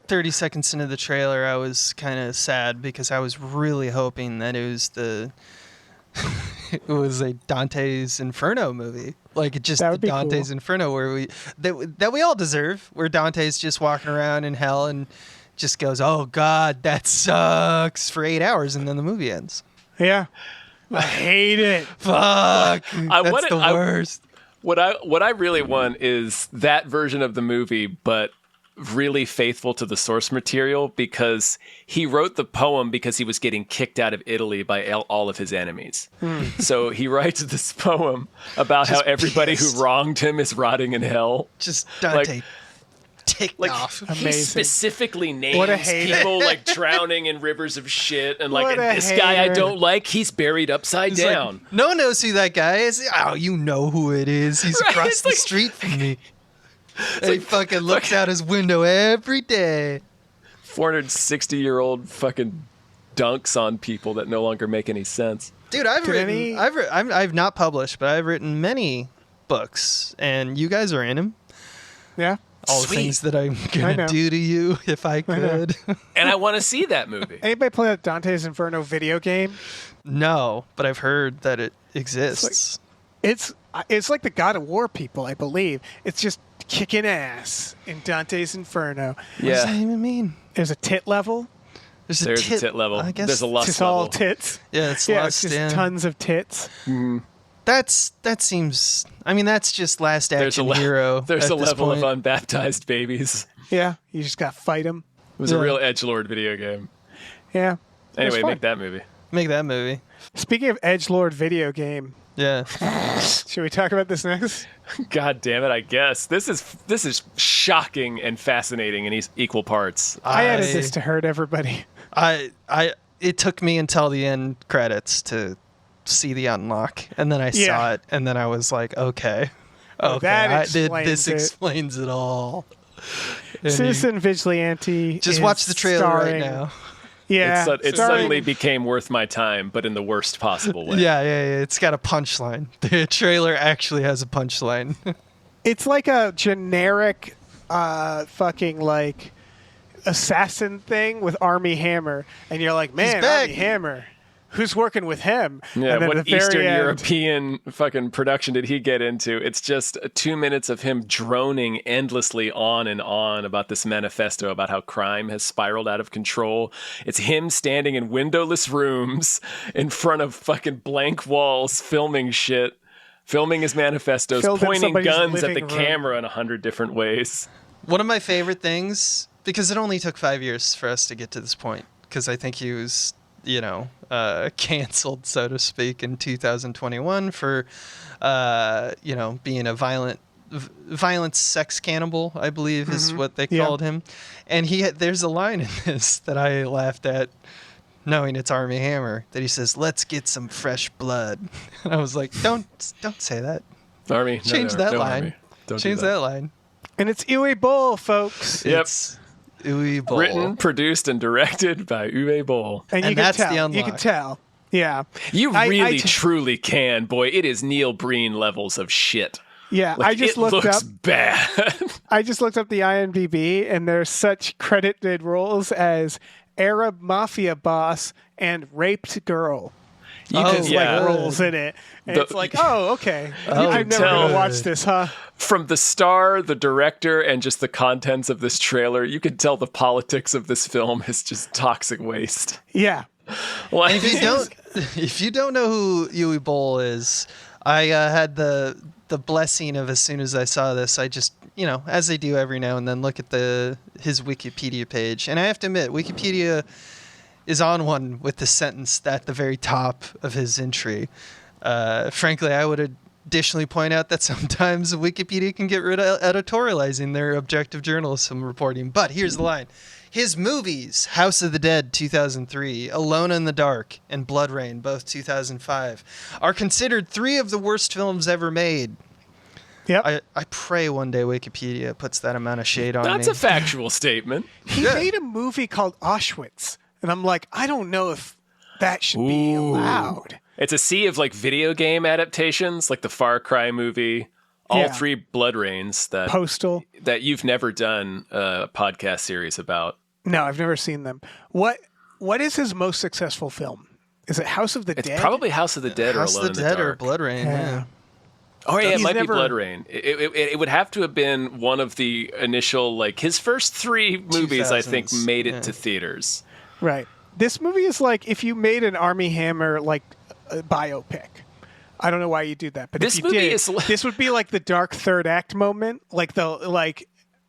30 seconds into the trailer, I was kind of sad because I was really hoping that it was it was a Dante's Inferno movie, like just That the would be Dante's cool. Inferno where that we all deserve, where Dante's just walking around in hell and just goes, "Oh God, that sucks" for 8 hours, and then the movie ends. Yeah, I hate it. Fuck, that's want it- the worst. What I really want is that version of the movie, but really faithful to the source material, because he wrote the poem because he was getting kicked out of Italy by all of his enemies. So he writes this poem about how everybody pissed. who wronged him is rotting in hell. Just Dante. ticked Like off. he Amazing. specifically What a names hater. people like drowning in rivers of shit, and like What a this guy I hater. don't like, he's buried upside He's like, down. no one knows who that guy is. Oh, you know who it is. He's Right, across it's the like- street from me. And he fucking looks out his window every day. 460-year-old fucking dunks on people that no longer make any sense. Dude, any- I've not published, but I've written many books, and you guys are in them. Yeah. All the Sweet. things that I'm I gonna know. do to you if I know. could. And I want to see that movie. Anybody play that Dante's Inferno video game? No, but I've heard that it exists. It's like the God of War people, I believe. It's just kicking ass in Dante's Inferno. What does that Yeah, even mean? There's a tit level. There's there's a tit level. I guess There's a lust It's all level. tits. Yeah, it's Yeah, lust. it's just tons of tits. That seems. I mean, that's just last There's a action le- hero. There's at a this level point. of unbaptized babies. Yeah, you just got to fight them. It was a real edgelord video game. Yeah. Anyway, fun. make that movie. Make that movie. Speaking of edgelord video game, Yeah. should we talk about this next? God damn it! I guess this is shocking and fascinating in equal parts. I added this to hurt everybody. It took me until the end credits to see the unlock, and then I Yeah. saw it, and then I was like, okay, that this explains it. explains it all. And Citizen Vigilante. just is watch the trailer right starring- now. Yeah. It starring- suddenly became worth my time, but in the worst possible way. Yeah, it's got a punchline. The trailer actually has a punchline. It's like a generic fucking like assassin thing with Army Hammer. And you're like, man, back. Army Hammer. Who's working with him? Yeah, and then what at the very Eastern end, European fucking production did he get into? It's just 2 minutes of him droning endlessly on and on about this manifesto about how crime has spiraled out of control. It's him standing in windowless rooms in front of fucking blank walls filming shit, filming his manifestos, Filled in pointing somebody's guns at the living room. camera in 100 different ways. One of my favorite things, because it only took 5 years for us to get to this point, because I think he was, canceled, so to speak, in 2021 for, being a violent sex cannibal, I believe is what they Yeah. called him. And there's a line in this that I laughed at, knowing it's Army Hammer, that he says, "Let's get some fresh blood." And I was like, don't say that. Army, Change that no, line. Army. Don't do Change that line. And it's Uwe Boll, folks. Yep. It's Uwe Boll. Written, produced, and directed by Uwe Boll. And you And can that's the tell. You unlock. can tell. Yeah. You I really, t- truly can, boy. It is Neil Breen levels of shit. Yeah. Like, I just it looked looks up. bad. I just looked up the IMDb, and there's such credited roles as Arab mafia boss and raped girl. You Oh, can, It's yeah. like roles in it. And The- it's like, oh, okay. Oh, I'm never tell. gonna watch this, huh? From the star, the director, and just the contents of this trailer, you can tell the politics of this film is just toxic waste. Yeah. Like, If you don't know who Uwe Boll is, I had the blessing of, as soon as I saw this, I just, as I do every now and then, look at his Wikipedia page. And I have to admit, Wikipedia is on one with the sentence at the very top of his entry. Frankly, I would additionally point out that sometimes Wikipedia can get rid of editorializing their objective journalism reporting. But here's the line. His movies, House of the Dead, 2003, Alone in the Dark, and Blood Rain, both 2005, are considered 3 of the worst films ever made. Yep. I pray one day Wikipedia puts that amount of shade on that's me. a factual statement. He made a movie called Auschwitz. And I'm like, I don't know if that should be allowed. It's a sea of like video game adaptations, like the Far Cry movie, all Yeah. 3 Blood Rains that Postal. you've never done a podcast series about. No, I've never seen them. What is his most successful film? Is it House of the It's Dead? probably House of the Dead House or of Alone the in the Dead or Dark. Blood Rain, yeah. Oh yeah, it He's might never- be Blood Rain. It would have to have been one of the initial, like his first 3 movies. I think 2000s, made it yeah. to theaters. Right. This movie is like if you made an Army Hammer like a biopic. I don't know why you do that, but This if you movie did, is this would be like the dark third act moment, like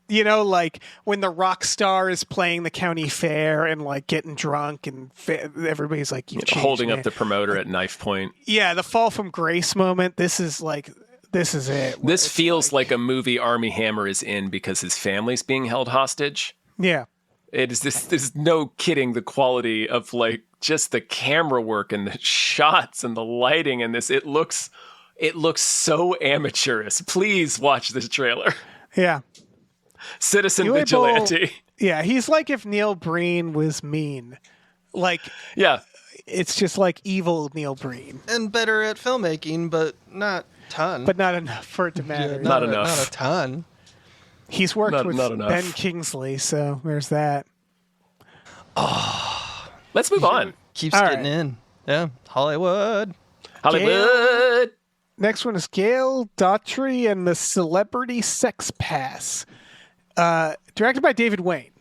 like when the rock star is playing the county fair and like getting drunk and everybody's like, "You changed, Holding man." up the promoter at knife point. Yeah, the fall from grace moment. This is like this is it. This feels like a movie Armie Hammer is in because his family's being held hostage. Yeah. It is this. There's no kidding the quality of like just the camera work and the shots and the lighting in this. It looks so amateurish. Please watch this trailer. Yeah. Citizen Vigilante. Yeah, he's like if Neil Breen was mean. Like, Yeah. it's just like evil Neil Breen, And better at filmmaking, but not ton. but not enough for it to matter. Not enough. Not a ton. He's worked with not enough. Ben Kingsley, so there's that. Let's move on. Keeps All getting right. in. Yeah, Hollywood. Hollywood. Next one is Gail, Daughtry, and the Celebrity Sex Pass. Directed by David Wayne.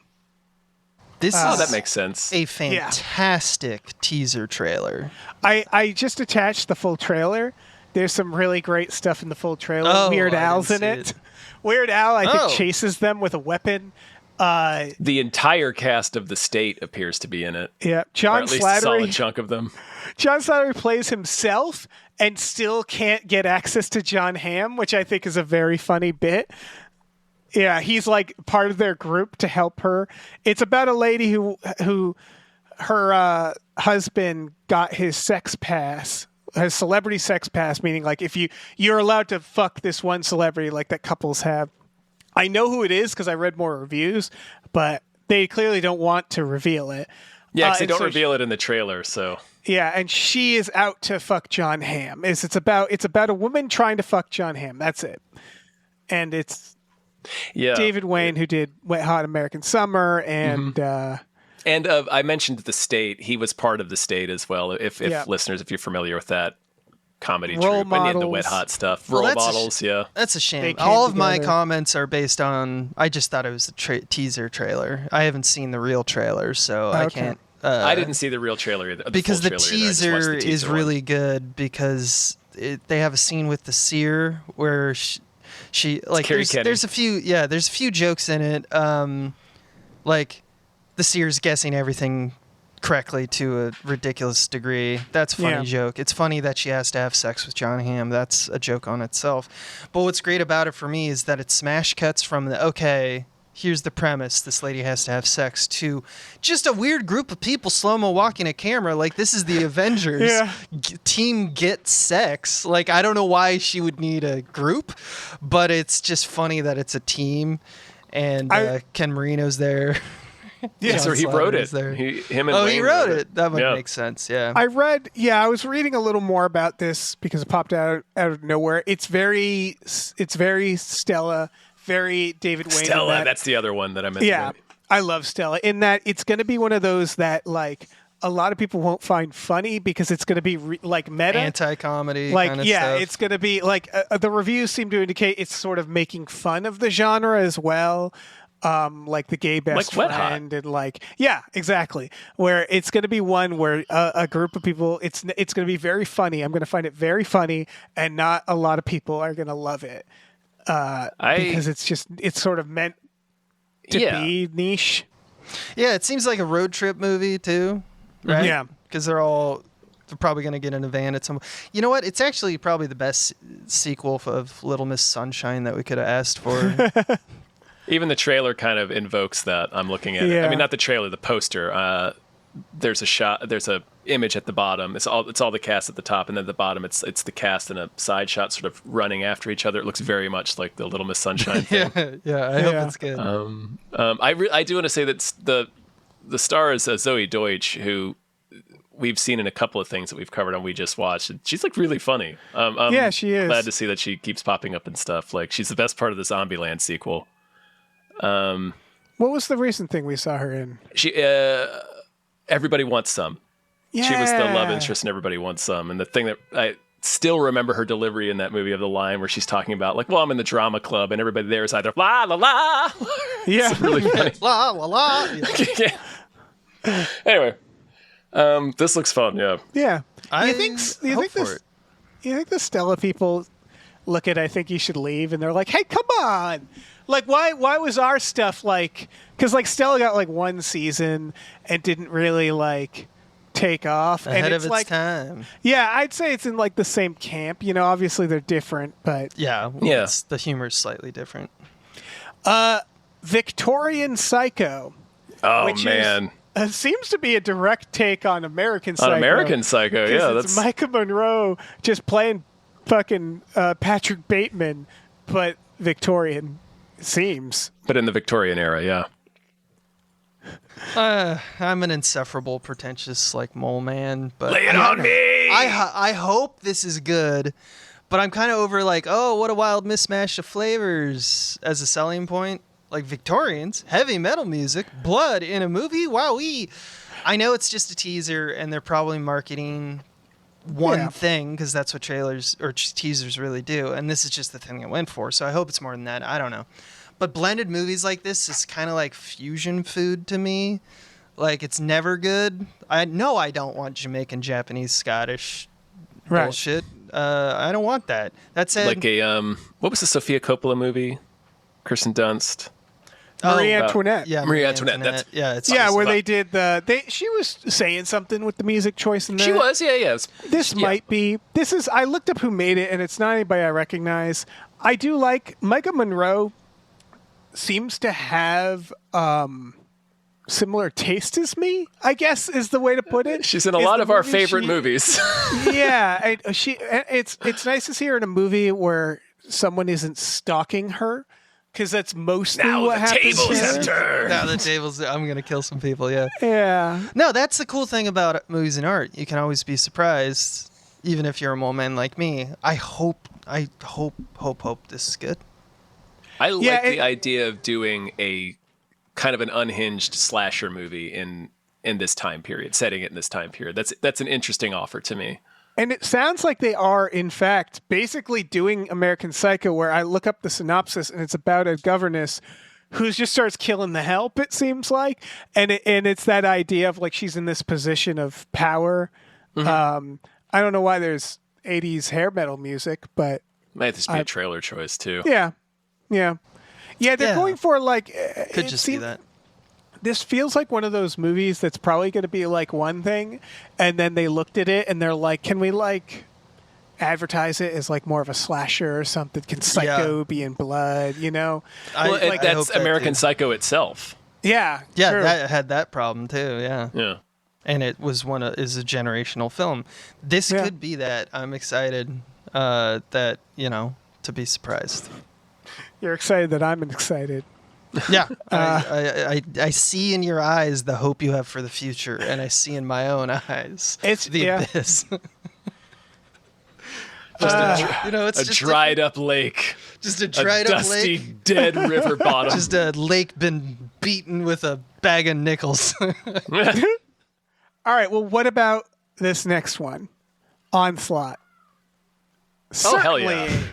This Oh, is that makes sense. a fantastic teaser trailer. I just attached the full trailer. There's some really great stuff in the full trailer. Oh, Weird I Al's in didn't see it. Weird Al, I think, Oh. chases them with a weapon. The entire cast of The State appears to be in it. Yeah, Or John at least a solid Slattery. chunk of them. John Slattery plays himself and still can't get access to John Hamm, which I think is a very funny bit. Yeah, he's like part of their group to help her. It's about a lady who her husband got his sex pass, his celebrity sex pass, meaning like if you're allowed to fuck this one celebrity like that couples have. I know who it is because I read more reviews, but they clearly don't want to reveal it. Yeah, because they and don't so reveal it in the trailer, so. Yeah, and she is out to fuck John Hamm. It's about a woman trying to fuck John Hamm. That's it. And it's Yeah. David Wayne who did Wet Hot American Summer and And I mentioned The State. He was part of The State as well. If Yeah. listeners, if you're familiar with that comedy Role troupe, and he had the Wet models. Hot stuff, Well, role that's a models, yeah. That's a shame. They came All of my together. comments are based on. I just thought it was a teaser trailer. I haven't seen the real trailer, so I Okay. can't. I didn't see the real trailer either. Because full the trailer either. I just watched teaser the is teaser one. really good because they have a scene with the seer where she like Carrie Kenny. there's a few jokes in it, like the seer's guessing everything correctly to a ridiculous degree. That's a funny Yeah. joke. It's funny that she has to have sex with John Hamm. That's a joke on itself. But what's great about it for me is that it smash cuts from the here's the premise. This lady has to have sex to just a weird group of people slow-mo walking a camera. Like, this is the Avengers. Yeah. Team get sex. Like, I don't know why she would need a group, but it's just funny that it's a team. And Ken Marino's there. Yeah, so John he wrote Slattery's it. there. Him and Oh, Wayne he wrote it. That would Yeah. make sense, yeah. I was reading a little more about this because it popped out of nowhere. It's very Stella, very David Wayne. in Stella, that- that's the other one that I meant. Yeah, to I love Stella in that it's going to be one of those that like a lot of people won't find funny because it's going to be like meta. Anti-comedy Like kind of yeah, stuff. it's going to be like the reviews seem to indicate it's sort of making fun of the genre as well. Like the gay best Like Wet Hot. friend and like yeah, exactly. Where it's going to be one where a group of people, it's going to be very funny. I'm going to find it very funny, and not a lot of people are going to love it because it's sort of meant to Yeah. be niche. Yeah, it seems like a road trip movie too, right? Yeah. Because they're probably going to get in a van at some. You know what? It's actually probably the best sequel of Little Miss Sunshine that we could have asked for. Even the trailer kind of invokes that. I'm looking at it. Yeah. I mean, not the trailer, the poster. There's a shot. There's a image at the bottom. It's all the cast at the top, and then at the bottom, it's the cast in a side shot, sort of running after each other. It looks very much like the Little Miss Sunshine thing. yeah. I hope Yeah. it's good. I do want to say that the star is Zoe Deutsch, who we've seen in a couple of things that we've covered and we just watched. She's like really funny. Yeah, she is. Glad to see that she keeps popping up and stuff. Like she's the best part of the Zombieland sequel. What was the recent thing we saw her in? She Everybody Wants Some. Yeah. She was the love interest in Everybody Wants Some. And the thing that I still remember her delivery in that movie of the line where she's talking about like, well, I'm in the drama club and everybody there is either la la la. Yeah. It's really funny. La la la. Yeah. Anyway, this looks fun. Yeah. Yeah. I You think the Stella people look at I think you should leave and they're like, hey, come on. Like, why was our stuff like, because like Stella got like one season and didn't really take off. Ahead and of it's its like, time. yeah, I'd say it's in like the same camp. You know, obviously they're different, but Yeah, Yeah. the humor's slightly different. Victorian Psycho. Oh Which man, Seems to be a direct take on American Psycho. on American Psycho, 'Cause yeah, it's that's Micah Monroe just playing fucking Patrick Bateman, but Victorian. Seems. but in the Victorian era, yeah. I'm an insufferable, pretentious like mole man, but Lay it on me. I hope this is good, but I'm kind of over like, oh, what a wild mismatch of flavors as a selling point. Like Victorians, heavy metal music, blood in a movie. Wowee! I know it's just a teaser, and they're probably marketing one thing because that's what trailers or teasers really do, and this is just the thing it went for. So I hope it's more than that. I don't know, but blended movies like this is kind of like fusion food to me. Like it's never good. I know I don't want Jamaican, Japanese, Scottish bullshit. I don't want that. That said, Like a what was the Sofia Coppola movie? Kirsten Dunst. Marie Antoinette. Yeah, Marie Antoinette, that's- it's Where about- they did she was saying something with the music choice in that. She was, yeah. This might be. This is. I looked up who made it, and it's not anybody I recognize. I do like Micah Monroe. Seems to have similar taste as me, I guess is the way to put it. She's in a Is lot the of our movie favorite she- movies. Yeah, it's nice to see her in a movie where someone isn't stalking her, because that's mostly Now what the happens. tables here. have turned. Now the tables. I'm gonna kill some people. Yeah. Yeah, No, that's the cool thing about movies and art. You can always be surprised, even if you're a mole man like me. I hope this is good. I like Yeah, the idea of doing a kind of an unhinged slasher movie in this time period, setting it in this time period. That's an interesting offer to me. and it sounds like they are, in fact, basically doing American Psycho, where I look up the synopsis and it's about a governess who just starts killing the help. It seems like, and it's that idea of like she's in this position of power. I don't know why there's 80s hair metal music, but Might just be a trailer choice too. yeah. They're Yeah. going for like Could just be that. This feels like one of those movies that's probably going to be like one thing, and then they looked at it and they're like, can we like advertise it as like more of a slasher or something? Can Psycho be in blood? You know? Well, I that's hope that American too. Psycho itself. Yeah. Yeah, true. that had that problem too. Yeah. Yeah. And it was is a generational film. This Yeah. could be that. I'm excited that to be surprised. You're excited that I'm excited. Yeah, I see in your eyes the hope you have for the future, and I see in my own eyes the abyss. It's A just dried up lake. just a A dried up dusty, lake, dead river bottom. just a lake been beaten with a bag of nickels. All right. Well, what about this next one? Onslaught. Oh, hell yeah. Certainly.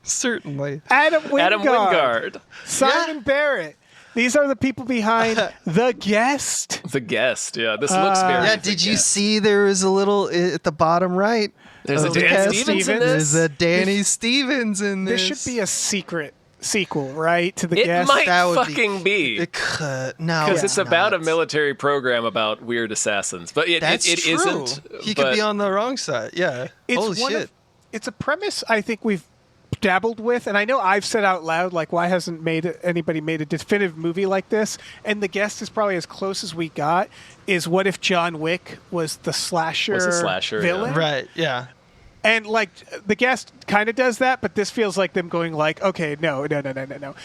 Certainly. Adam Wingard. Adam Wingard. Simon Barrett. These are the people behind The Guest. The Guest. Yeah, this looks very. Yeah, The did you Guest. see there was a little at the bottom right? There's a of the Dan cast? Stevens in There's this? a Danny Stevens in This this. should be a secret sequel, right? To The It Guest. might That would be- fucking be. It could. No, Because it's about a not. military program about weird assassins. But it That's true. isn't. He but could be on the wrong side. Yeah. Holy one shit. Of, it's a premise I think we've dabbled with, and I know I've said out loud, like, why hasn't anybody made a definitive movie like this? And The Guest is probably as close as we got. Is what if John Wick was the slasher, villain? yeah. Right. Yeah. And like The Guest kind of does that, but this feels like them going like, okay, no.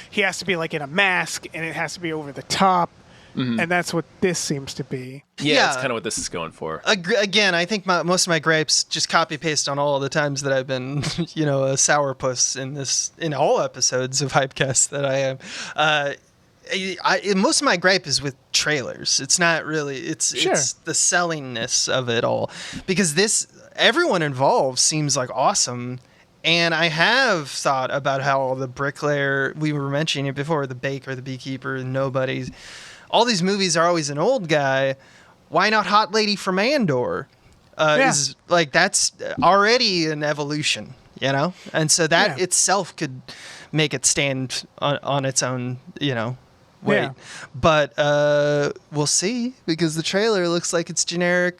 He has to be like in a mask, and it has to be over the top, and that's what this seems to be. Yeah, that's Yeah. kind of what this is going for. Again, I think most of my gripes just copy paste on all the times that I've been, a sourpuss in all episodes of Hypecast that I am. Most of my gripe is with trailers. It's not really. It's the sellingness of it all, because everyone involved seems like awesome. And I have thought about how the bricklayer, we were mentioning it before, the baker, the beekeeper, nobody. All these movies are always an old guy. Why not Hot Lady from Andor? Is like, that's already an evolution, And so that itself could make it stand on its own, wait. Yeah. But we'll see, because the trailer looks like it's generic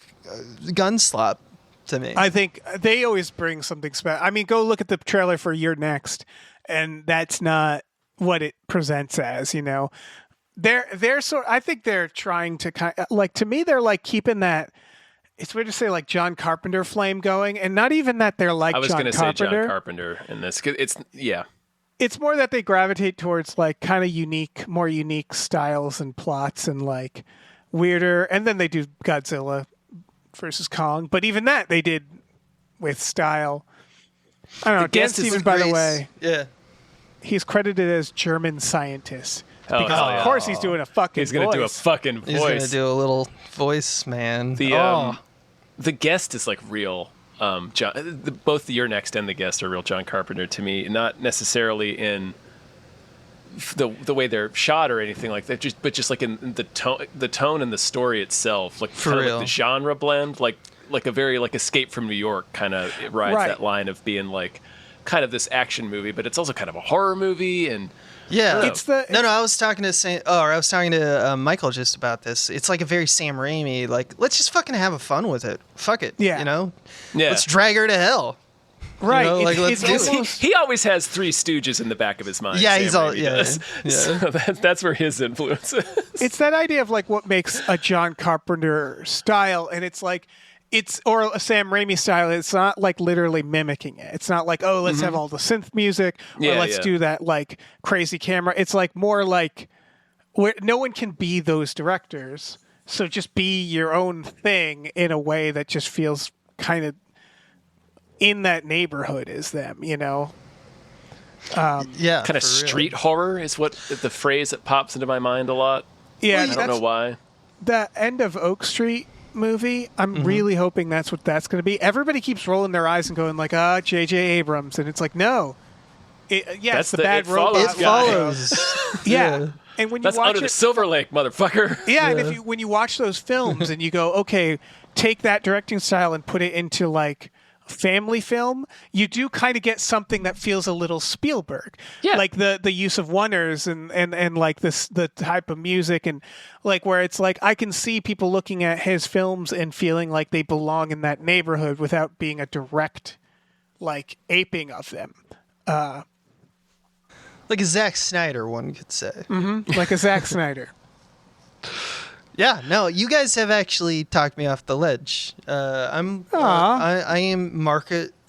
gun slop to me. I think they always bring something special. I mean, go look at the trailer for You're Next, and that's not what it presents as. You know, they're sort. I think they're trying to kind of, like, to me, they're like keeping that. It's weird to say like John Carpenter flame going, and not even that they're like I was John going to say Carpenter. John Carpenter in this. 'Cause It's more that they gravitate towards like kind of more unique styles and plots and like weirder. And then they do Godzilla versus Kong, but even that they did with style. I don't know. Dan Guest is Stevens, by the way, Yeah. he's credited as German scientist Oh, because hell of yeah. course he's doing a fucking. He's going to do a voice. fucking voice. He's going to do a little voice, man. The Guest is like real. Both the You're Next and the Guest are real John Carpenter to me. Not necessarily in the way they're shot or anything like that, but just like in the tone and the story itself, like For kind of real. like the genre blend, like a very like Escape from New York kind of rides Right. that line of being like kind of this action movie, but it's also kind of a horror movie and. Yeah, It's the- no. I was talking to Michael just about this. It's like a very Sam Raimi. Like, let's just fucking have a fun with it. Fuck it. Yeah. you know. Yeah. Let's drag her to hell. Right. know, like, let's it's do it. almost, He always has Three Stooges in the back of his mind. Yeah, Sam he's all- Raimi yeah, does. yeah. So that's where his influence is. it's that idea of like what makes a John Carpenter style, and it's like or a Sam Raimi style. It's not like literally mimicking it. It's not like, oh, let's have all the synth music, or Yeah, let's yeah. do that like crazy camera. It's like more like where no one can be those directors, so just be your own thing in a way that just feels kind of in that neighborhood as them, you know. Yeah, Kind of for real. street horror is what the phrase that pops into my mind a lot. Yeah, I don't know why. The end of Oak Street movie, I'm really hoping that's what that's going to be. Everybody keeps rolling their eyes and going like, J.J. Abrams, and it's like, no. It's That's the the bad It robot. Follows It guy. follows. Yeah. And when you That's watch under the it, Silver Lake, motherfucker. yeah, and when you watch those films and you go, okay, take that directing style and put it into like a family film, you do kind of get something that feels a little Spielberg. Yeah. Like the use of oneers and like the type of music, and like where it's like I can see people looking at his films and feeling like they belong in that neighborhood without being a direct like aping of them. Like a Zack Snyder, one could say. Like a Zack Snyder. Yeah, no, you guys have actually talked me off the ledge. I am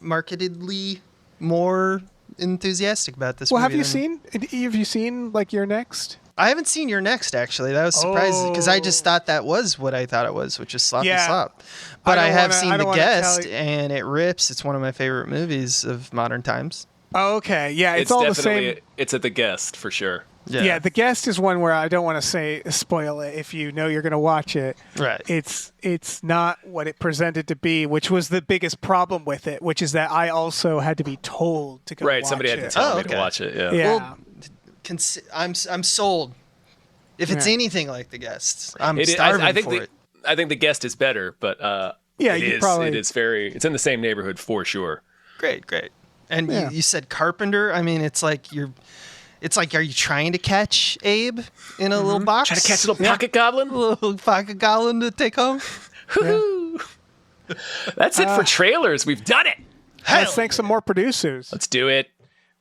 marketedly more enthusiastic about this Well, movie. have you seen like Your Next? I haven't seen Your Next, actually. That was surprising because I just thought that was what I thought it was, which is sloppy Yeah. slop. But I, don't have wanna- seen I The don't wanna tell Guest, you- and it rips. It's one of my favorite movies of modern times. Oh, okay. Yeah, it's all the definitely, same. It's at the Guest for sure. Yeah, The Guest is one where I don't want to spoil it if you know you're going to watch it. Right. It's not what it presented to be, which was the biggest problem with it, which is that I also had to be told to go Right, watch somebody had to it. tell me okay. to watch it. Yeah. Yeah. Well, I'm sold. If it's Yeah. anything like The Guest, I'm It is- starving I think for it. I think the Guest is better, but Yeah, it you is. probably- It is very. It's in the same neighborhood for sure. Great. And Yeah. you said Carpenter. I mean, it's like are you trying to catch Abe in a little box? Trying to catch a little pocket goblin. a little pocket goblin to take home? Woo-hoo. That's it for trailers. We've done it. Let's thank some more producers. Let's do it.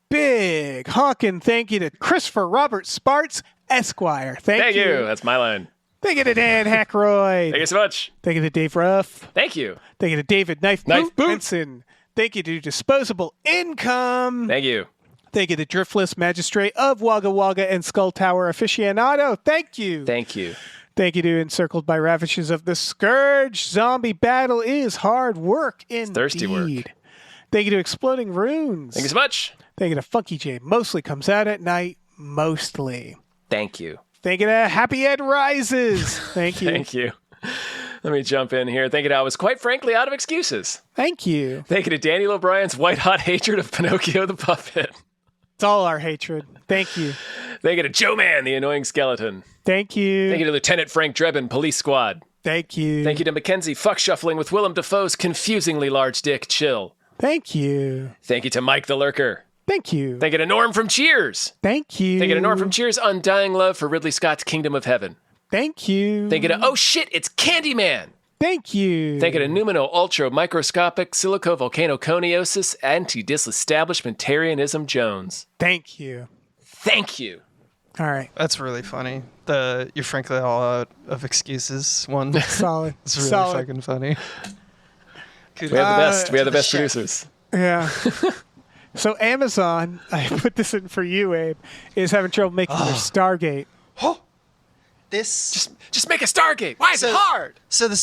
Big honkin' thank you to Christopher Robert Sparts, Esquire. Thank you. That's my line. Thank you to Dan Hackroyd. Thank you so much. Thank you to Dave Ruff. Thank you. Thank you to David Knife Boot. Benson. Thank you to Disposable Income. Thank you. Thank you to Driftless Magistrate of Wagga Wagga and Skull Tower Aficionado. Thank you. Thank you. Thank you to Encircled by Ravages of the Scourge. Zombie battle is hard work indeed. thirsty work. Thank you to Exploding Runes. Thank you so much. Thank you to Funky J. Mostly comes out at night. Mostly. Thank you. Thank you to Happy Ed Rises. Thank you. Thank you. Let me jump in here. Thank you to I was quite frankly out of excuses. Thank you. Thank you to Daniel O'Brien's white hot hatred of Pinocchio the puppet. It's all our hatred. Thank you. Thank you to Joe Man, the annoying skeleton. Thank you. Thank you to Lieutenant Frank Drebin, Police Squad. Thank you. Thank you to Mackenzie fuck shuffling with Willem Dafoe's confusingly large dick chill. Thank you. Thank you to Mike the Lurker. Thank you. Thinking of Norm from Cheers. Thank you. Thinking of Norm from Cheers' Undying Love for Ridley Scott's Kingdom of Heaven. Thank you. Thinking of, oh shit, it's Candyman. Thank you. Thinking of Numino Ultra Microscopic Silico-Volcanoconiosis Anti-Disestablishmentarianism Jones. Thank you. Thank you. All right. That's really funny. You're frankly all out of excuses one. Solid. It's really Solid. fucking funny. We have the best. We have the best chef. producers. Yeah. So Amazon, I put this in for you, Abe, is having trouble making their Stargate. This Just make a Stargate. Why is it hard? So the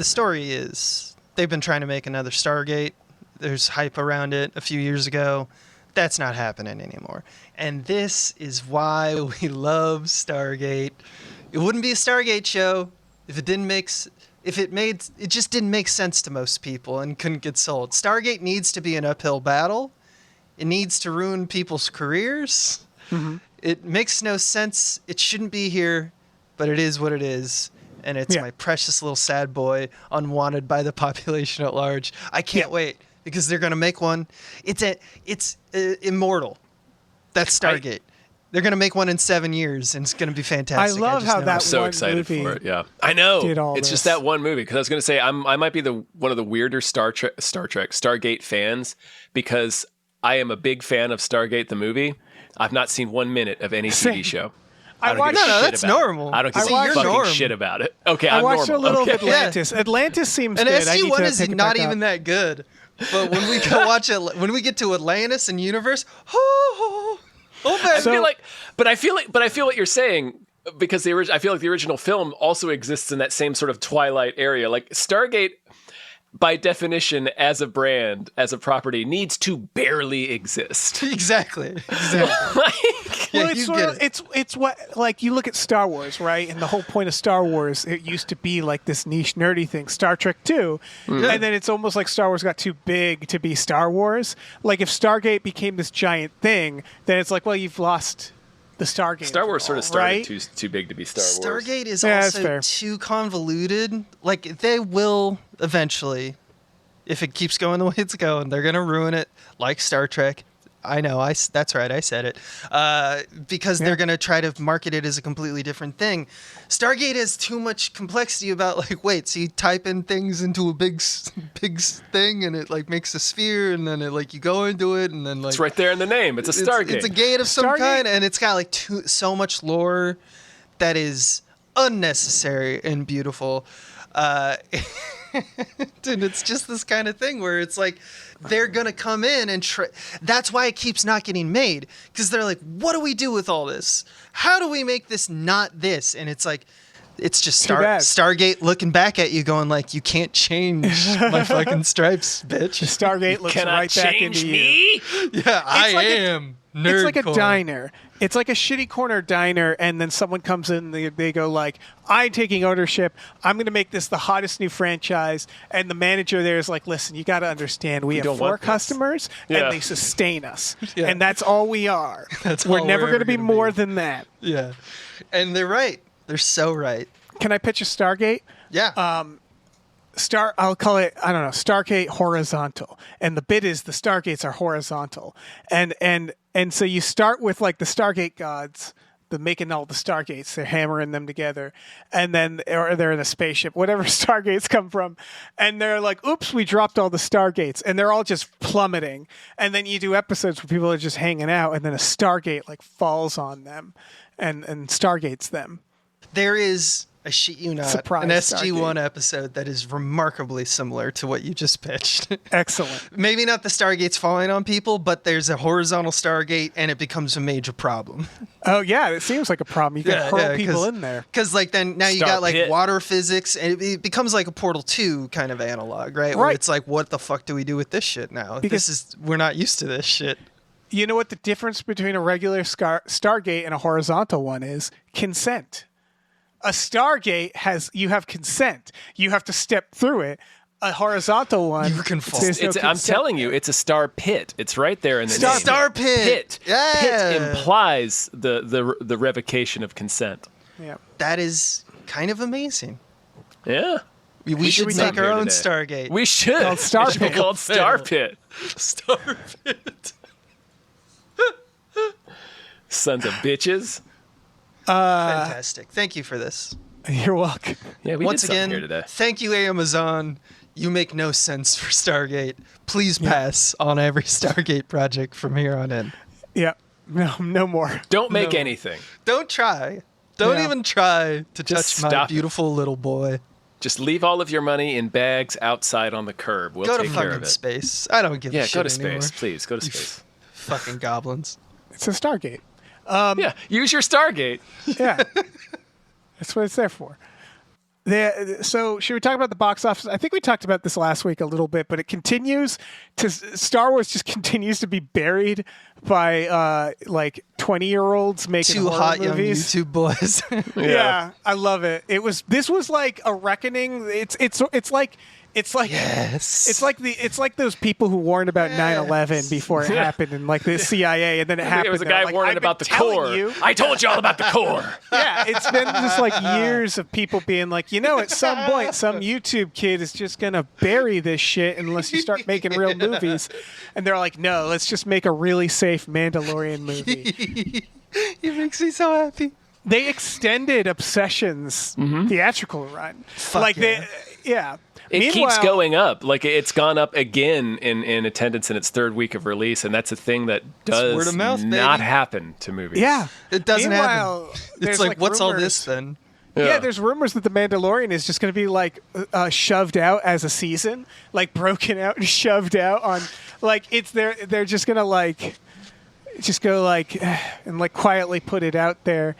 story is they've been trying to make another Stargate. There's hype around it a few years ago. That's not happening anymore. And this is why we love Stargate. It wouldn't be a Stargate show if it just didn't make sense to most people and couldn't get sold. Stargate needs to be an uphill battle. It needs to ruin people's careers. Mm-hmm. It makes no sense. It shouldn't be here, but it is what it is. And it's my precious little sad boy, unwanted by the population at large. I can't wait because they're going to make one. It's immortal. That's Stargate. They're going to make one in 7 years, and it's going to be fantastic. I love how I'm that so one excited movie for it. Yeah, I know. did all it's just this. that one movie because I was going to say I might be one of the weirder Stargate fans because I am a big fan of Stargate the movie. I've not seen 1 minute of any Same. TV show. I don't give a watched- shit that's about it. normal. I don't give I a watched- fucking You're norm. shit about it. Okay, I I'm watched normal. a little okay. of Atlantis. Atlantis seems And good. I need SG1 to is pick it not back even up. that good. But when we go watch it, when we get to Atlantis and Universe, oh man. I feel what you're saying because I feel like the original film also exists in that same sort of Twilight area. Like Stargate, by definition, as a brand, as a property, needs to barely exist. Exactly. Like, Yeah, Well, it's you sort get of, it. it's what, like, you look at Star Wars, right? And the whole point of Star Wars, it used to be like this niche nerdy thing. Star Trek too, and then it's almost like Star Wars got too big to be Star Wars. Like if Stargate became this giant thing, then it's like, well, you've lost the Stargate. Star Wars sort of started right? too big to be Star Wars. Stargate is Yeah, that's also fair. too convoluted. Like they will eventually, if it keeps going the way it's going, they're gonna ruin it like Star Trek. I know, that's right, I said it. Because they're gonna try to market it as a completely different thing. Stargate has too much complexity about like, wait, so you type in things into a big thing and it like makes a sphere and then it like you go into it and then like It's right there in the name. It's a Stargate. It's a gate of some Stargate- kind, and it's got like so much lore that is unnecessary and beautiful. And it's just this kind of thing where it's like they're gonna come in and that's why it keeps not getting made, because they're like, what do we do with all this? How do we make this not this? And it's like, it's just Too bad. Stargate looking back at you going like, you can't change my fucking stripes, bitch. Stargate looks Cannot right back change into you. me. Yeah, I like a- am It's like a nerdcore. diner. It's like a shitty corner diner, and then someone comes in, they go like, I'm taking ownership. I'm going to make this the hottest new franchise. And the manager there is like, listen, you got to understand, we have don't 4 want this. customers, Yeah. and they sustain us. Yeah. And that's all we are. That's we're all never we're going to ever be gonna more be. than that. Yeah, and they're right. They're so right. Can I pitch a Stargate? Yeah. I'll call it, I don't know, Stargate horizontal. And the bit is the Stargates are horizontal. And so you start with like the Stargate gods, making all the Stargates, they're hammering them together. And then or they're in a spaceship, whatever Stargates come from. And they're like, oops, we dropped all the Stargates. And they're all just plummeting. And then you do episodes where people are just hanging out, and then a Stargate like falls on them and Stargates them. There is, I shit you not, Surprise, an SG1 Stargate. episode that is remarkably similar to what you just pitched. Excellent. Maybe not the Stargates falling on people, but there's a horizontal Stargate and it becomes a major problem. Oh, yeah, it seems like a problem. You can hurl people in there. Because like then now you Star got like Pit. water physics and it becomes like a Portal 2 kind of analog, right? Where Right. it's like, what the fuck do we do with this shit now? We're not used to this shit. You know what the difference between a regular Stargate and a horizontal one is? Consent. A Stargate you have consent. You have to step through it. A horizontal one, You can fall. there's no I'm consent. telling you, it's a star pit. It's right there in the Star name. Star Pit. Pit. Yeah. Pit implies the revocation of consent. Yeah. That is kind of amazing. Yeah. We should we make talk our here own today? Stargate. We should. Called Star It should be Pit. called Star Pit. Star Pit. Sons of bitches. Fantastic. Thank you for this. You're welcome. Yeah, we Once did something again, here today. thank you, Amazon. You make no sense for Stargate. Please pass on every Stargate project from here on in. Yeah. No more. Don't make No. anything. Don't try. Don't Yeah. even try to Just touch my stop it. beautiful little boy. Just leave all of your money in bags outside on the curb. We'll Go to take care of fucking it. space. I don't give a Yeah, shit go to anymore. space, please. Go to space. Fucking goblins. It's a Stargate. Yeah, use your Stargate. Yeah. That's what it's there for. So should we talk about the box office? I think we talked about this last week a little bit, but it continues to Star Wars just continues to be buried by like 20-year-olds making Two horror hot movies. young YouTube boys. Yeah, I love it. This was like a reckoning. It's like Yes. it's like those people who warned about 9/11 before it happened, and like the CIA, and then it happened. It was a They're guy like, warning "I've about the been telling core. you." I told you all about the core. Yeah, it's been just like years of people being like, at some point, some YouTube kid is just gonna bury this shit unless you start making real movies. And they're like, no, let's just make a really safe Mandalorian movie. It makes me so happy. They extended Obsession's theatrical run. Fuck Yeah. It keeps Meanwhile- going up. Like it's gone up again in attendance in its third week of release, and that's a thing that does word of mouth, not baby. happen to movies. Yeah, It doesn't Meanwhile, happen. there's, It's like, what's all rumors- this then? Yeah, there's rumors that the Mandalorian is just going to be like shoved out as a season, like broken out and shoved out on, like it's they're just going to like, just go like, and like quietly put it out there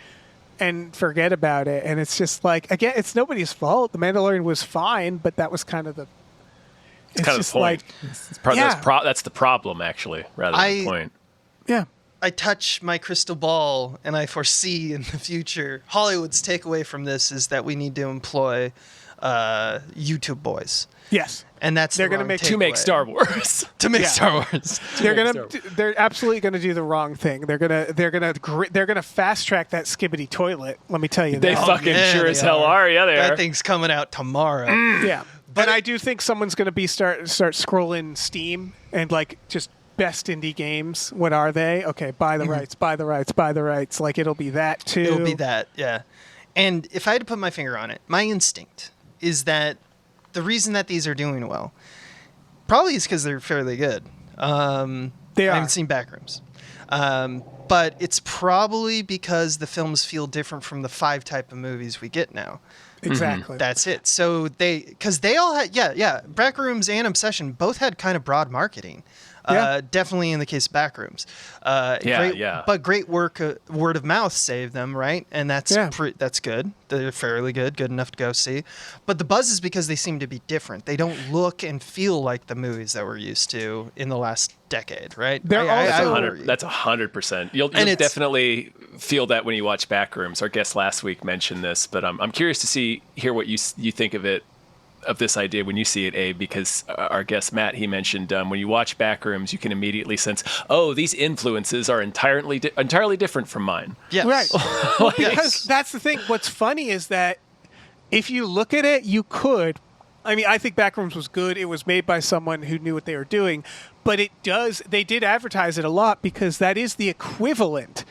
and forget about it. And it's just like, again, it's nobody's fault. The Mandalorian was fine, but that was kind of the, it's kind of just the point. like, yeah. That's the problem, actually, rather than the point. yeah. I touch my crystal ball and I foresee in the future Hollywood's takeaway from this is that we need to employ YouTube boys. Yes. And that's They're going gonna to make- To make Star Wars. to make Yeah. Star Wars. They're absolutely gonna do the wrong thing. They're gonna fast track that skibbity toilet. Let me tell you They that. fucking man, sure they as hell are. are. Yeah, they That are. thing's coming out tomorrow. Yeah, but I do think someone's gonna be start scrolling Steam and like just best indie games. What are they? Okay, buy the rights, buy the rights, buy the rights. Like it'll be that too. It'll be that, yeah. And if I had to put my finger on it, my instinct is that the reason that these are doing well probably is because they're fairly good. They I are. haven't seen Backrooms. But it's probably because the films feel different from the 5 type of movies we get now. Exactly. That's it. So because they all had, Backrooms and Obsession both had kind of broad marketing. Yeah. Definitely in the case of Backrooms. Yeah. But great work, word of mouth saved them, right? And that's Yeah. that's good. They're fairly good enough to go see. But the buzz is because they seem to be different. They don't look and feel like the movies that we're used to in the last decade, right? They're also- That's 100%. You'll And it's- definitely feel that when you watch Backrooms. Our guest last week mentioned this, but I'm curious to hear what you think of it, of this idea when you see it, Abe, because our guest Matt, he mentioned when you watch Backrooms, you can immediately sense, oh, these influences are entirely different from mine. Yes. Right. Well, because Yes. that's the thing. What's funny is that if you look at it, you could. I mean, I think Backrooms was good. It was made by someone who knew what they were doing. But they did advertise it a lot because that is the equivalent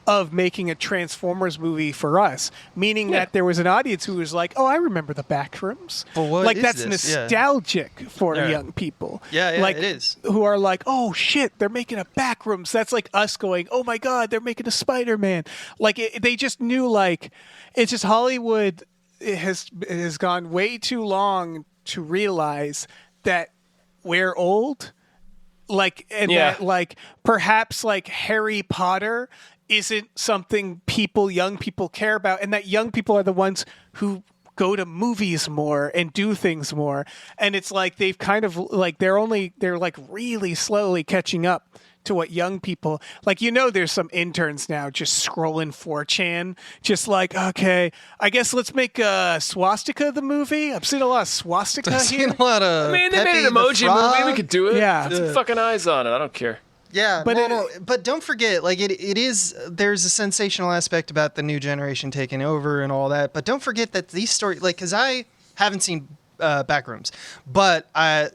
of making a Transformers movie for us, meaning that there was an audience who was like, "Oh, I remember the Backrooms." But what like is that's this? Yeah. nostalgic for Yeah. young people. Yeah, like, it is. Who are like, "Oh shit, they're making a Backrooms." That's like us going, "Oh my god, they're making a Spider-Man." Like they just knew, like it's just Hollywood has gone way too long to realize that we're old. Like that like perhaps like Harry Potter isn't something young people care about, and that young people are the ones who go to movies more and do things more. And it's like they've kind of like they're like really slowly catching up to what young people like. There's some interns now just scrolling 4chan, just like, okay, I guess let's make Swastika the movie. I've seen a lot of Swastika I've here. seen a lot of I mean, they made Pepe an the emoji Frog. movie. We could do it. Yeah. Put some fucking eyes on it. I don't care. Yeah, But but don't forget, like it is. There's a sensational aspect about the new generation taking over and all that. But don't forget that these stories, like, because I haven't seen Backrooms. But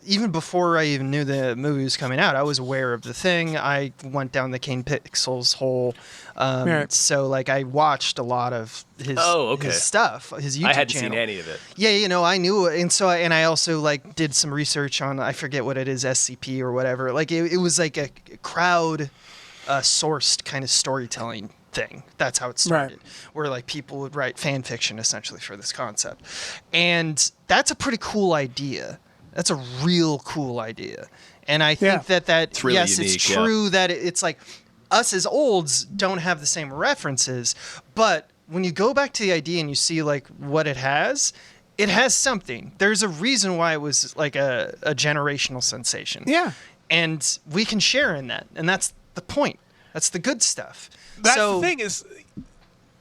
even before I even knew the movie was coming out, I was aware of the thing. I went down the Kane Pixels hole. So like I watched a lot of his stuff, his YouTube channel. I hadn't seen any of it. Yeah, I knew it. And I also like did some research on, I forget what it is, SCP or whatever. Like it was like a crowd sourced kind of storytelling thing. That's how it started, where like people would write fan fiction essentially for this concept. And that's a pretty cool idea. That's a real cool idea. And I think that it's really yes, unique, it's true that it's like us as olds don't have the same references, but when you go back to the idea and you see like what it has something. There's a reason why it was like a generational sensation. Yeah. And we can share in that. And that's the point. That's the good stuff. That's the thing is,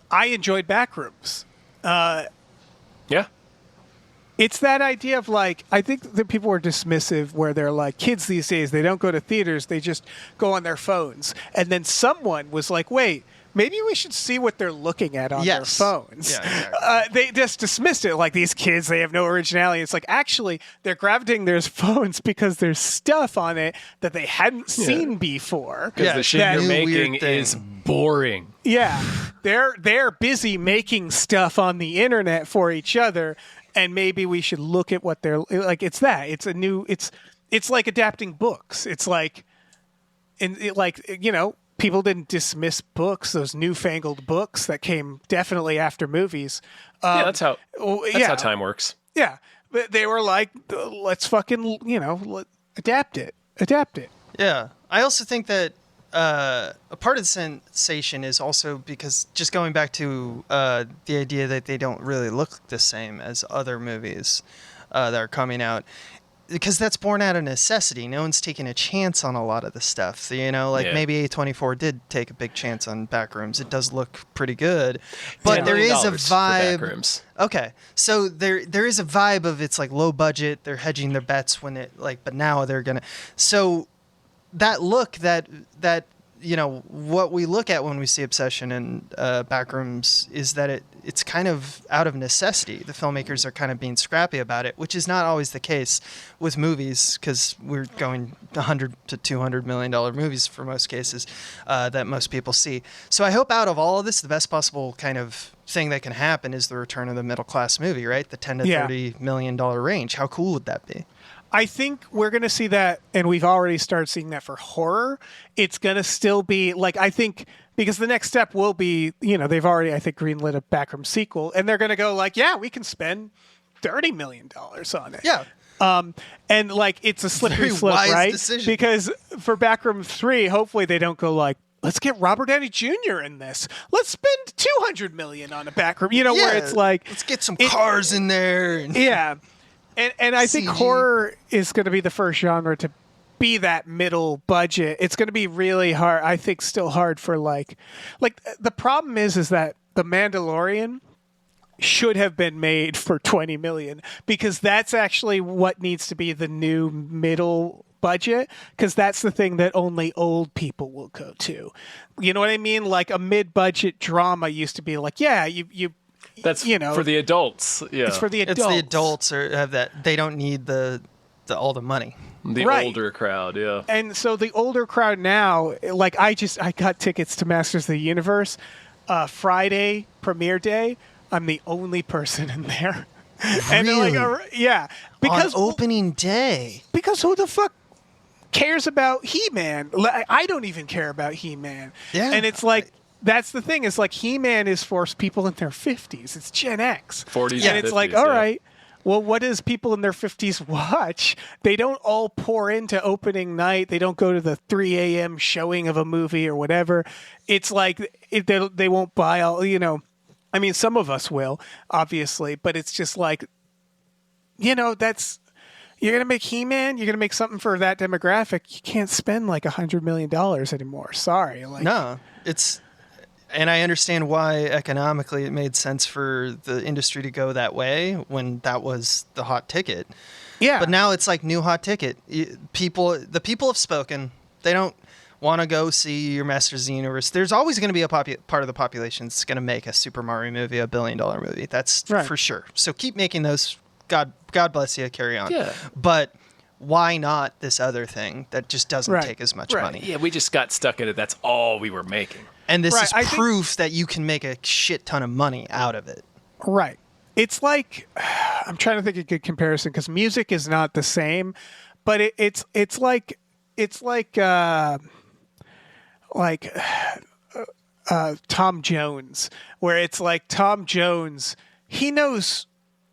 I enjoyed Backrooms. Yeah. It's that idea of like, I think that people are dismissive where they're like, kids these days, they don't go to theaters, they just go on their phones. And then someone was like, wait, maybe we should see what they're looking at on their phones. Yeah, exactly. They just dismissed it like these kids, they have no originality. It's like, actually, they're gravitating their phones because there's stuff on it that they hadn't seen before. Because the shit you're making is boring. Yeah. They're busy making stuff on the internet for each other, and maybe we should look at what they're like. It's that. It's a new. It's like adapting books. It's like, people didn't dismiss books. Those newfangled books that came definitely after movies. That's how time works. Yeah, but they were like, let's fucking adapt it. Yeah. I also think that a part of the sensation is also because just going back to the idea that they don't really look the same as other movies that are coming out, because that's born out of necessity. No one's taking a chance on a lot of the stuff. Maybe A24 did take a big chance on Backrooms. It does look pretty good, but there is a vibe. Okay, so there is a vibe of it's like low budget. They're hedging their bets when it but now they're gonna. So that look that what we look at when we see Obsession and Backrooms is that it's kind of out of necessity. The filmmakers are kind of being scrappy about it, which is not always the case with movies, because we're going $100 to $200 million movies for most cases that most people see. So I hope out of all of this, the best possible kind of thing that can happen is the return of the middle class movie, right? The $10 to $30 million range. How cool would that be? I think we're going to see that, and we've already started seeing that for horror. It's going to still be, like, I think, because the next step will be, they've already, I think, greenlit a Backroom sequel, and they're going to go like, yeah, we can spend $30 million on it. Yeah. And, like, it's a slippery slope, right? Decision. Because for Backroom 3, hopefully they don't go like, let's get Robert Downey Jr. in this. Let's spend $200 million on a Backroom, where it's like... Let's get some cars in there. Yeah. And I think horror is going to be the first genre to be that middle budget. It's going to be really hard. I think still hard for like the problem is that The Mandalorian should have been made for $20 million, because that's actually what needs to be the new middle budget, because that's the thing that only old people will go to. You know what I mean? Like a mid-budget drama used to be like, yeah, you That's for the adults. Yeah, it's for the adults. It's the adults have that. They don't need all the money. The older crowd, yeah. And so the older crowd now, like I got tickets to Masters of the Universe Friday premiere day. I'm the only person in there. And really? because on opening day. Because who the fuck cares about He-Man? I don't even care about He-Man. Yeah, and it's like. That's the thing. Is like He-Man is for people in their 50s. It's Gen X. 40s and it's 50s, like, all right, well, what does people in their 50s watch? They don't all pour into opening night. They don't go to the 3 a.m. showing of a movie or whatever. It's like they won't buy all, I mean, some of us will, obviously, but it's just like, that's... You're going to make He-Man? You're going to make something for that demographic? You can't spend like $100 million anymore. Sorry. No, it's... And I understand why economically it made sense for the industry to go that way when that was the hot ticket. Yeah. But now it's like new hot ticket. The people have spoken. They don't want to go see your Masters of the Universe. There's always going to be a part of the population that's going to make a Super Mario movie a $1 billion movie. That's for sure. So keep making those God bless you, carry on. Yeah. But why not this other thing that just doesn't take as much money? Yeah, we just got stuck in it. That's all we were making. And this is I think- proof that you can make a shit ton of money out of it. Right. It's like, I'm trying to think of a good comparison because music is not the same, but it's like Tom Jones, where it's like Tom Jones, he knows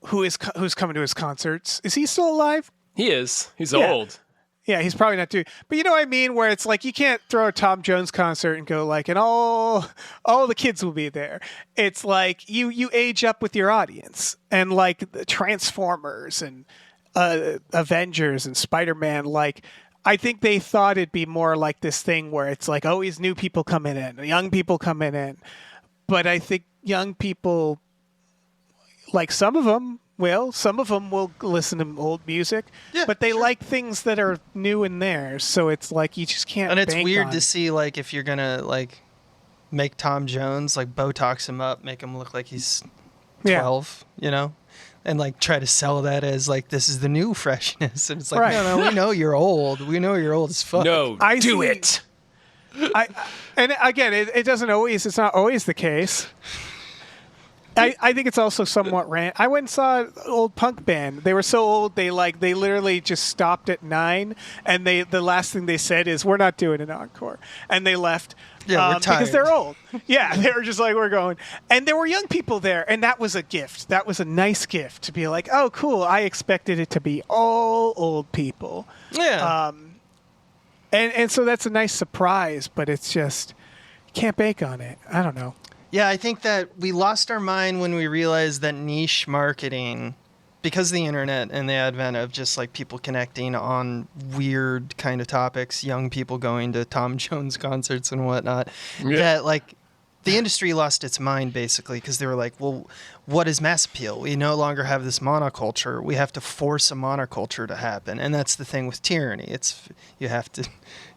who's coming to his concerts. Is he still alive? He is. He's Yeah. old. Yeah, he's probably not doing. But you know what I mean, where it's like you can't throw a Tom Jones concert and go like, and all the kids will be there. It's like you age up with your audience, and like the Transformers and Avengers and Spider-Man. Like, I think they thought it'd be more like this thing where it's like always new people coming in, young people coming in. But I think young people, like some of them will listen to old music, but they like things that are new in theirs. So it's like you just can't. And it's bank weird on to it. see, like, if you're gonna like make Tom Jones, like, Botox him up, make him look like he's 12, you know, and like try to sell that as like this is the new freshness. And it's like, Right. no, we know you're old. We know you're old as fuck. No, I do see- it. And again, it doesn't always. It's not always the case. I think it's also somewhat I went and saw an old punk band. They were so old they literally just stopped at 9, and the last thing they said is we're not doing an encore, and they left. Yeah, we're tired. because they're old. Yeah, they were just like we're going, and there were young people there, and that was a gift. That was a nice gift to be like, oh, cool. I expected it to be all old people. Yeah. And so that's a nice surprise, but it's just you can't bank on it. I don't know. Yeah, I think that we lost our mind when we realized that niche marketing, because of the internet and the advent of just like people connecting on weird kind of topics, young people going to Tom Jones concerts and whatnot, that like the industry lost its mind basically because they were like, well, what is mass appeal? We no longer have this monoculture. We have to force a monoculture to happen, and that's the thing with tyranny. It's you have to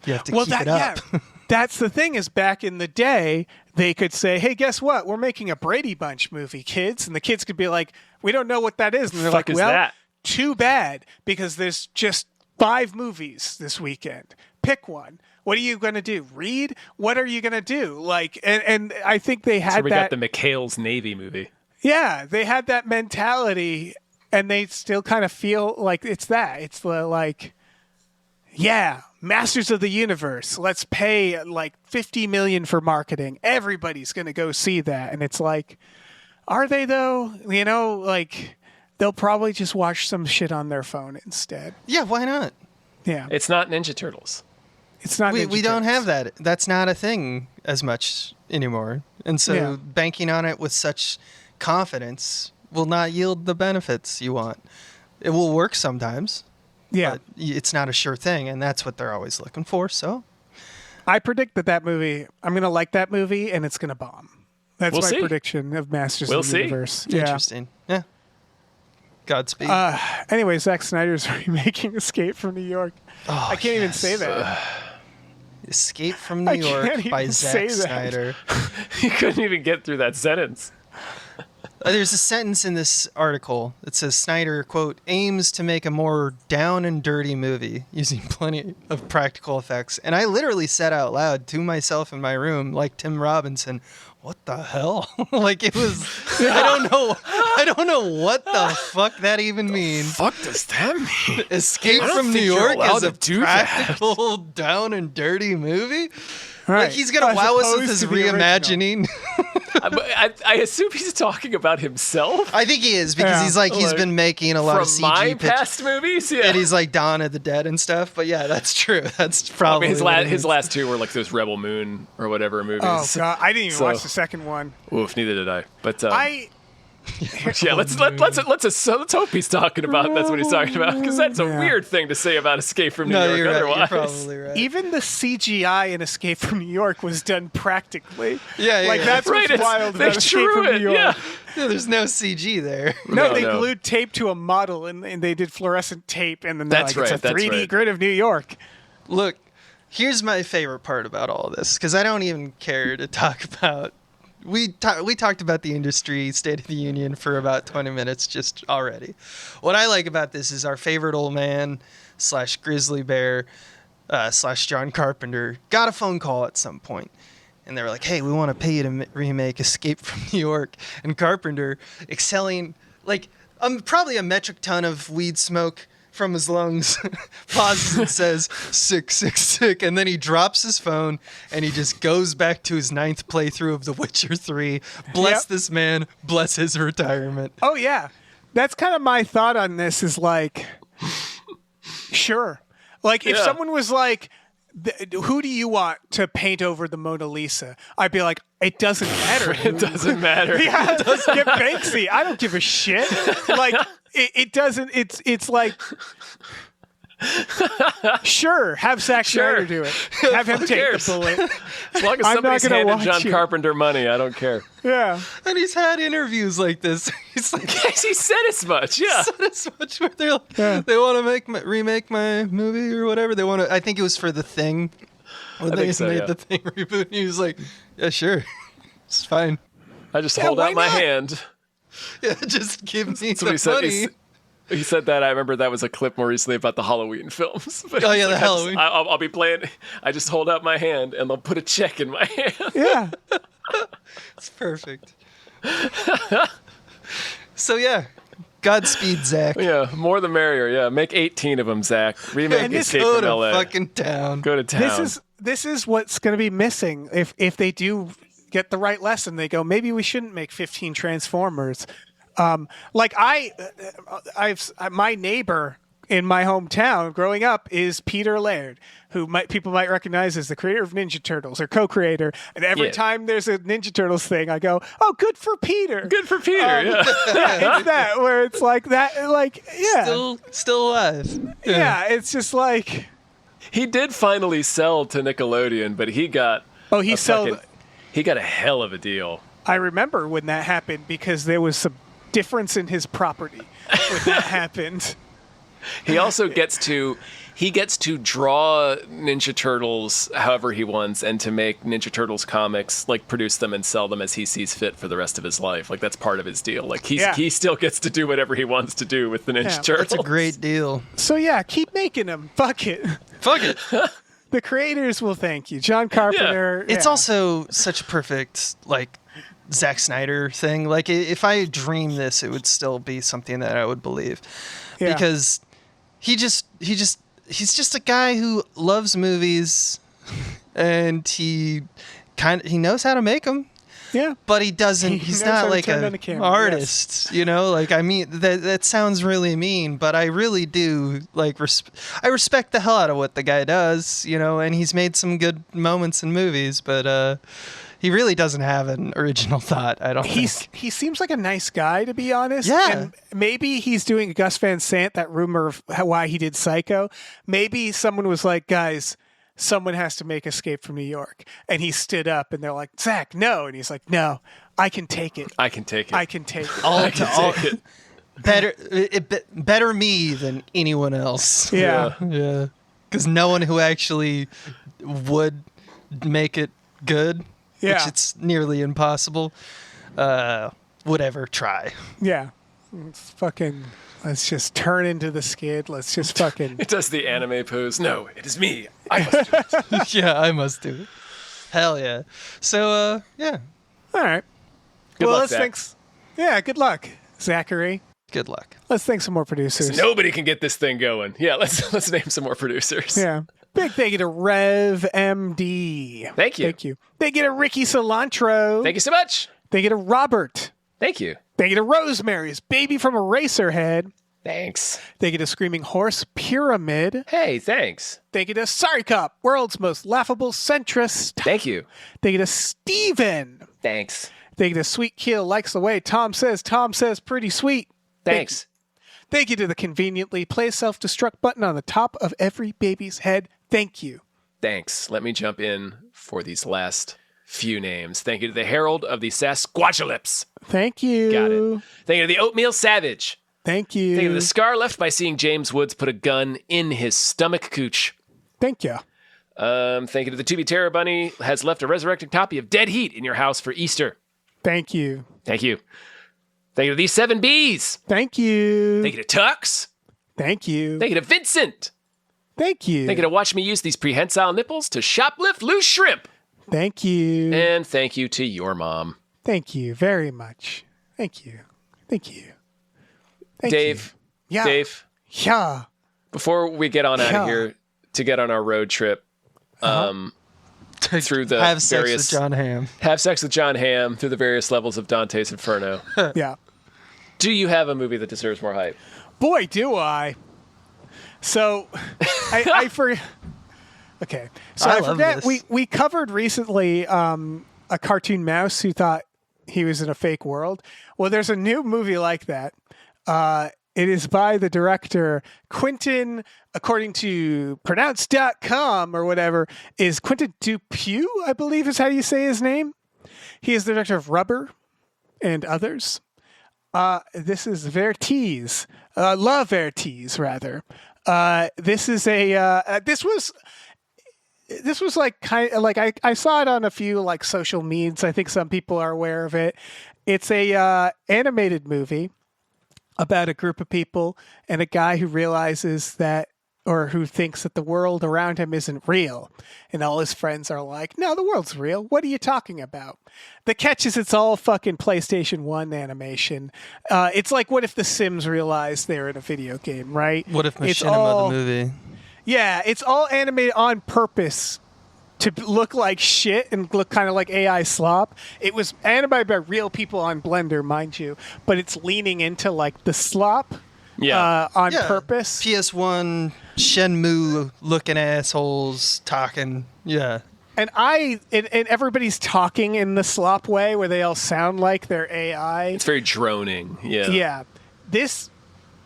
keep it up. Yeah, that's the thing is back in the day, they could say, hey, guess what? We're making a Brady Bunch movie, kids. And the kids could be like, we don't know what that is. And they're Fuck like, is well, that? too bad, because there's just 5 movies this weekend. Pick one. What are you going to do? Read? What are you going to do? Like, and I think they had So we that. got the McHale's Navy movie. Yeah, they had that mentality, and they still kind of feel like it's that. It's the like, yeah, Masters of the Universe. Let's pay like $50 million for marketing. Everybody's going to go see that, and it's like, are they though? You know, like they'll probably just watch some shit on their phone instead. Yeah, why not? Yeah, It's not Ninja Turtles. it's not. We Ninja don't Turtles. have that. That's not a thing as much anymore. And so Yeah. banking on it with such confidence will not yield the benefits you want. It will work sometimes, Yeah, but it's not a sure thing, and that's what they're always looking for. So I predict that movie. I'm going to like that movie, and it's going to bomb. That's We'll my see. prediction of Masters We'll of the see. Universe. Yeah. interesting. Yeah. Godspeed. Anyway, Zack Snyder's remaking Escape from New York. Oh, I can't even say that. Escape from New I York can't by even Zack say that. Snyder. You couldn't even get through that sentence. There's a sentence in this article that says Snyder, quote, aims to make a more down and dirty movie using plenty of practical effects. And I literally said out loud to myself in my room, like Tim Robinson, what the hell? Like it was, I don't know what the fuck that even means. Fuck does that mean? Escape I don't from New think you're York allowed is a to do that. practical down and dirty movie? Right. Like he's going to As wow us opposed with his to the original. reimagining. I assume he's talking about himself. I think he is because Yeah. he's like he's Like, been making a lot of From CG my pictures. past movies, yeah. And he's like Dawn of the Dead and stuff. But yeah, that's true. That's probably his what it his is. last 2 were like those Rebel Moon or whatever movies. Oh god, I didn't even So- watch the second one. Oof, neither did I. But I let's hope he's talking about that's what he's talking about, because that's a Yeah. weird thing to say about Escape from New No, York. you're right. You're Otherwise, probably right. even the CGI in Escape from New York was done practically. Yeah, yeah, like yeah. that's right? what's wild They about Escape drew from it. New York. Yeah. Yeah, there's no CG there. No, they No. glued tape to a model and they did fluorescent tape, and then they're That's like, right, it's a that's 3D right. grid of New York. Look, here's my favorite part about all this, because I don't even care to talk about we talked about the industry State of the Union for about 20 minutes just already. What I like about this is our favorite old man / grizzly bear / John Carpenter got a phone call at some point. And they were like, hey, we want to pay you to remake Escape from New York. And Carpenter, exhaling like probably a metric ton of weed smoke from his lungs, pauses and says, sick, sick, sick. And then he drops his phone and he just goes back to his 9th playthrough of The Witcher 3. Bless this man. Bless his retirement. Oh, yeah. That's kind of my thought on this is like, sure. Like, if someone was like, who do you want to paint over the Mona Lisa? I'd be like, it doesn't matter. It doesn't matter. Yeah, get Banksy. I don't give a shit. Like, it doesn't. It's like, sure, have Zack Snyder do it. Have him take the bullet. As long as somebody's handed John Carpenter money, I don't care. Yeah. And he's had interviews like this. He's like, he said as much. Yeah. Said as much where they're like, they want to remake my movie or whatever. They want to. I think it was for The Thing. When they made The Thing reboot, and he was like, yeah, sure, it's fine. I just hold out my hand. Yeah, just give me the money. He said that. I remember that was a clip more recently about the Halloween films. But oh, yeah, the Halloween. I'll be playing. I just hold out my hand and they'll put a check in my hand. Yeah. It's perfect. So, yeah. Godspeed, Zach. Yeah, more the merrier. Yeah, make 18 of them, Zach. Remake Escape from LA. Go to fucking town. Go to town. This is what's going to be missing if they do get the right lesson. They go, maybe we shouldn't make 15 Transformers. Like my neighbor in my hometown growing up is Peter Laird, who people might recognize as the creator of Ninja Turtles or co-creator. And every time there's a Ninja Turtles thing, I go, "Oh, good for Peter! Good for Peter!" Yeah, it's that where it's like that, like still alive. Yeah, it's just like he did finally sell to Nickelodeon, but he got he got a hell of a deal. I remember when that happened because there was some difference in his property when that happened. He also gets to draw Ninja Turtles however he wants and to make Ninja Turtles comics, like produce them and sell them as he sees fit for the rest of his life. Like that's part of his deal. Like he still gets to do whatever he wants to do with the Ninja Turtles. That's a great deal. So yeah, keep making them. Fuck it. Fuck it. The creators will thank you. John Carpenter. It's also such a perfect like Zack Snyder thing. Like if I dream this, it would still be something that I would believe. Yeah. Because he's just a guy who loves movies and he knows how to make them. Yeah. But he doesn't he's not like an artist, you know? Like I mean that sounds really mean, but I really do like I respect the hell out of what the guy does, you know, and he's made some good moments in movies, but he really doesn't have an original thought, I don't think. He seems like a nice guy, to be honest. Yeah. And maybe he's doing Gus Van Sant, that rumor of why he did Psycho. Maybe someone was like, guys, someone has to make Escape from New York. And he stood up and they're like, Zach, no. And he's like, no, I can take it. I can take it. I can take it. I can take it. Better me than anyone else. Yeah. Yeah. Because no one who actually would make it good, which it's nearly impossible, would ever try. Yeah. Let's just turn into the skid. Let's just fucking... It does the anime pose. No, it is me. I must do it. Yeah, I must do it. Hell yeah. So, yeah. All right. Good luck, Zach. Yeah, good luck, Zachary. Good luck. Let's thank some more producers. Nobody can get this thing going. Yeah, let's name some more producers. Yeah. Big thank you to Rev MD. Thank you. Thank you. Thank you to Ricky Cilantro. Thank you so much. Thank you to Robert. Thank you. Thank you to Rosemary's Baby from Eraserhead. Thanks. Thank you to Screaming Horse Pyramid. Hey, thanks. Thank you to Sorry Cop, world's most laughable centrist. Thank you. Thank you to Steven. Thanks. Thank you to Sweet Keel likes the way Tom says pretty sweet. Thanks. Thank you to the conveniently place self-destruct button on the top of every baby's head. Thank you. Thanks. Let me jump in for these last few names. Thank you to the Herald of the Sasquatchalypse. Thank you. Got it. Thank you to the Oatmeal Savage. Thank you. Thank you to the scar left by seeing James Woods put a gun in his stomach cooch. Thank you. Thank you to the Tubi Terror Bunny has left a resurrected copy of Dead Heat in your house for Easter. Thank you. Thank you. Thank you to these 7 Bs. Thank you. Thank you to Tux. Thank you. Thank you to Vincent. Thank you. Thank you to watch me use these prehensile nipples to shoplift loose shrimp. Thank you. And thank you to your mom. Thank you very much. Thank you. Thank you. Thank Dave. You. Yeah. Dave. Yeah. Before we get on out of here to get on our road trip, through the Have various sex with John Hamm. have sex with John Hamm through the various levels of Dante's Inferno. Yeah. Do you have a movie that deserves more hype? Boy, do I. So, I forget. Okay. So I love forget. this. We covered recently a cartoon mouse who thought he was in a fake world. Well, there's a new movie like that. It is by the director Quentin, according to pronounce.com or whatever, is Quentin Dupieux, I believe is how you say his name. He is the director of Rubber and others. This is Vertiz. La Vertiz, rather. This is a this was like kind of like I saw it on a few like social medias. I think some people are aware of it. It's a animated movie about a group of people and a guy who realizes that, or who thinks that the world around him isn't real. And all his friends are like, no, the world's real. What are you talking about? The catch is it's all fucking PlayStation 1 animation. It's like, what if The Sims realized they're in a video game, right? What if It's Machinima all- the movie? Yeah, it's all animated on purpose to look like shit and look kind of like AI slop. It was animated by real people on Blender, mind you, but it's leaning into like the slop on purpose. PS1 Shenmue looking assholes talking. Yeah. And and everybody's talking in the slop way where they all sound like they're AI. It's very droning. Yeah. Yeah. This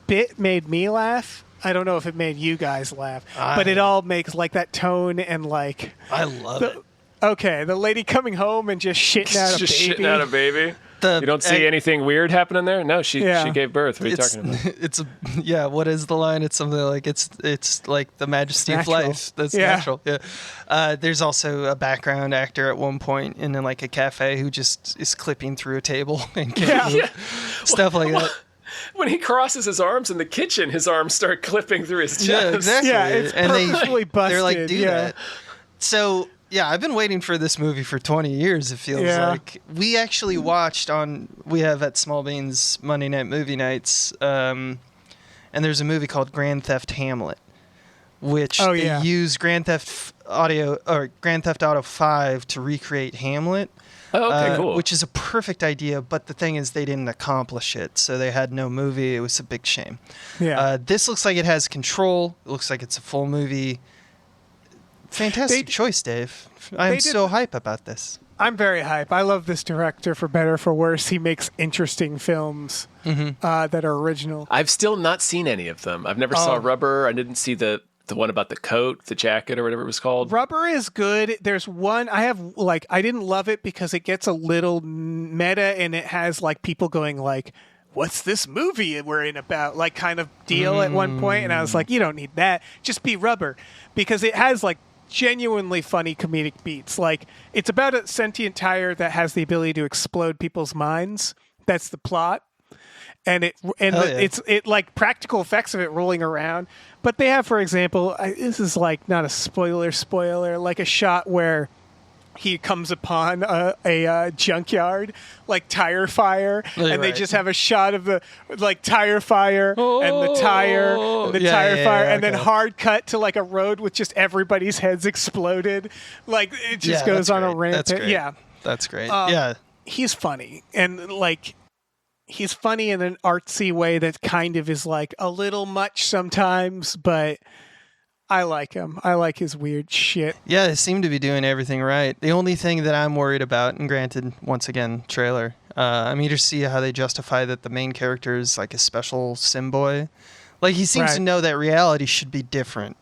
bit made me laugh. I don't know if it made you guys laugh, but it all makes like that tone and like. I love it. Okay, the lady coming home and just shitting out a Just baby. shitting out a baby. The You don't see anything weird happening there? No, she gave birth. What are you it's, talking about? It's what is the line? It's something like it's like the majesty of natural. life. That's Yeah. natural. Yeah. There's also a background actor at one point in like a cafe who just is clipping through a table and stuff like that. When he crosses his arms in the kitchen, his arms start clipping through his chest. Yeah, exactly. Yeah, it's purposefully busted. They're like, do yeah. that. So, yeah, I've been waiting for this movie for 20 years, it feels Yeah. like. We actually watched we have at Small Beans Monday Night Movie Nights, and there's a movie called Grand Theft Hamlet, which they use Grand Theft Auto 5 to recreate Hamlet. Oh, okay, cool. Which is a perfect idea, but the thing is they didn't accomplish it, so they had no movie. It was a big shame. Yeah. This looks like it has control. It looks like it's a full movie. Fantastic choice, Dave. I'm so hype about this. I'm very hype. I love this director for better or for worse. He makes interesting films that are original. I've still not seen any of them. I've never saw Rubber. I didn't see the one about the coat, the jacket, or whatever it was called. Rubber is good. There's one I didn't love it because it gets a little meta and it has like people going like, what's this movie we're in about? Like kind of deal at one point. And I was like, you don't need that. Just be Rubber. Because it has like genuinely funny comedic beats. Like it's about a sentient tire that has the ability to explode people's minds. That's the plot. And it's like practical effects of it rolling around. But they have, for example, this is like not a spoiler, like a shot where he comes upon a junkyard, like tire fire, and they just have a shot of the like tire fire and the tire and the tire fire, and then hard cut to like a road with just everybody's heads exploded. Like it just goes on a rampage. That's great. Yeah, that's great. he's funny and like. He's funny in an artsy way that kind of is like a little much sometimes, but I like him. I like his weird shit. Yeah, they seem to be doing everything right. The only thing that I'm worried about, and granted, once again, trailer, I'm eager to see how they justify that the main character is like a special sim boy. Like he seems to know that reality should be different.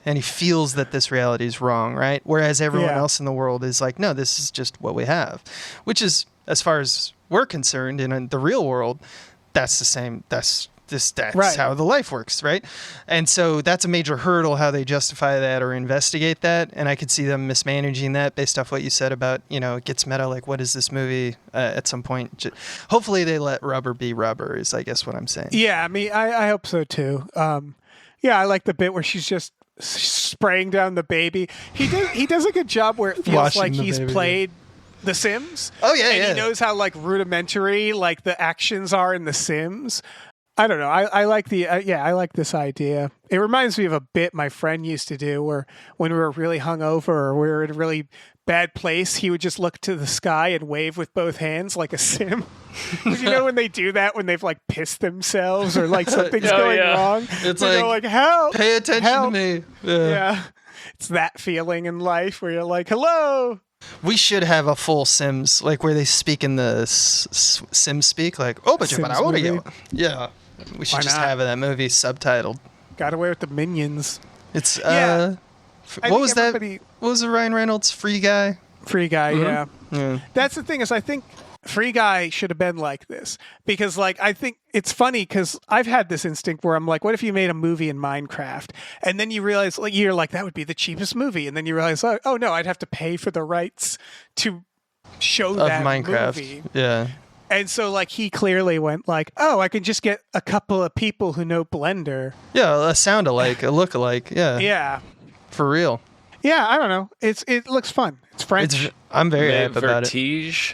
And he feels that this reality is wrong, right? Whereas everyone else in the world is like, no, this is just what we have. Which is, as far as we're concerned, in the real world, that's the same. That's that's Right. how the life works, right? And so that's a major hurdle, how they justify that or investigate that. And I could see them mismanaging that based off what you said about, it gets meta, like, what is this movie at some point? Hopefully they let rubber be rubber is, I guess, what I'm saying. Yeah, I mean, I hope so too. I like the bit where she's just spraying down the baby. He does a good job where it feels Washing like the he's baby. played The Sims. Oh, yeah, and yeah. he knows how like rudimentary like the actions are in The Sims. I don't know. I like I like this idea. It reminds me of a bit my friend used to do where when we were really hungover or we were in a really bad place, he would just look to the sky and wave with both hands like a sim. You know when they do that when they've like pissed themselves or like something's Oh, going yeah. wrong? It's They go like, help, Pay attention help. to me. Yeah. It's that feeling in life where you're like, hello. We should have a full Sims, like where they speak in the Sim speak, like, oh, but Sims I want to movie? go. Yeah. We should Why just not? have that movie subtitled. Got away with the minions. It's, Yeah. I what think was that? everybody- What was the Ryan Reynolds Free Guy? Free Guy, yeah. Yeah. That's the thing is I think Free Guy should have been like this because like I think it's funny because I've had this instinct where I'm like, what if you made a movie in Minecraft and then you realize like you're like that would be the cheapest movie and then you realize oh no I'd have to pay for the rights to show Of that Minecraft. movie. Yeah. And so like he clearly went like, oh, I can just get a couple of people who know Blender. Yeah, a sound alike, a look alike. Yeah. Yeah. For real. Yeah, I don't know. It looks fun. It's French. I'm very Le hype about it. Vertige.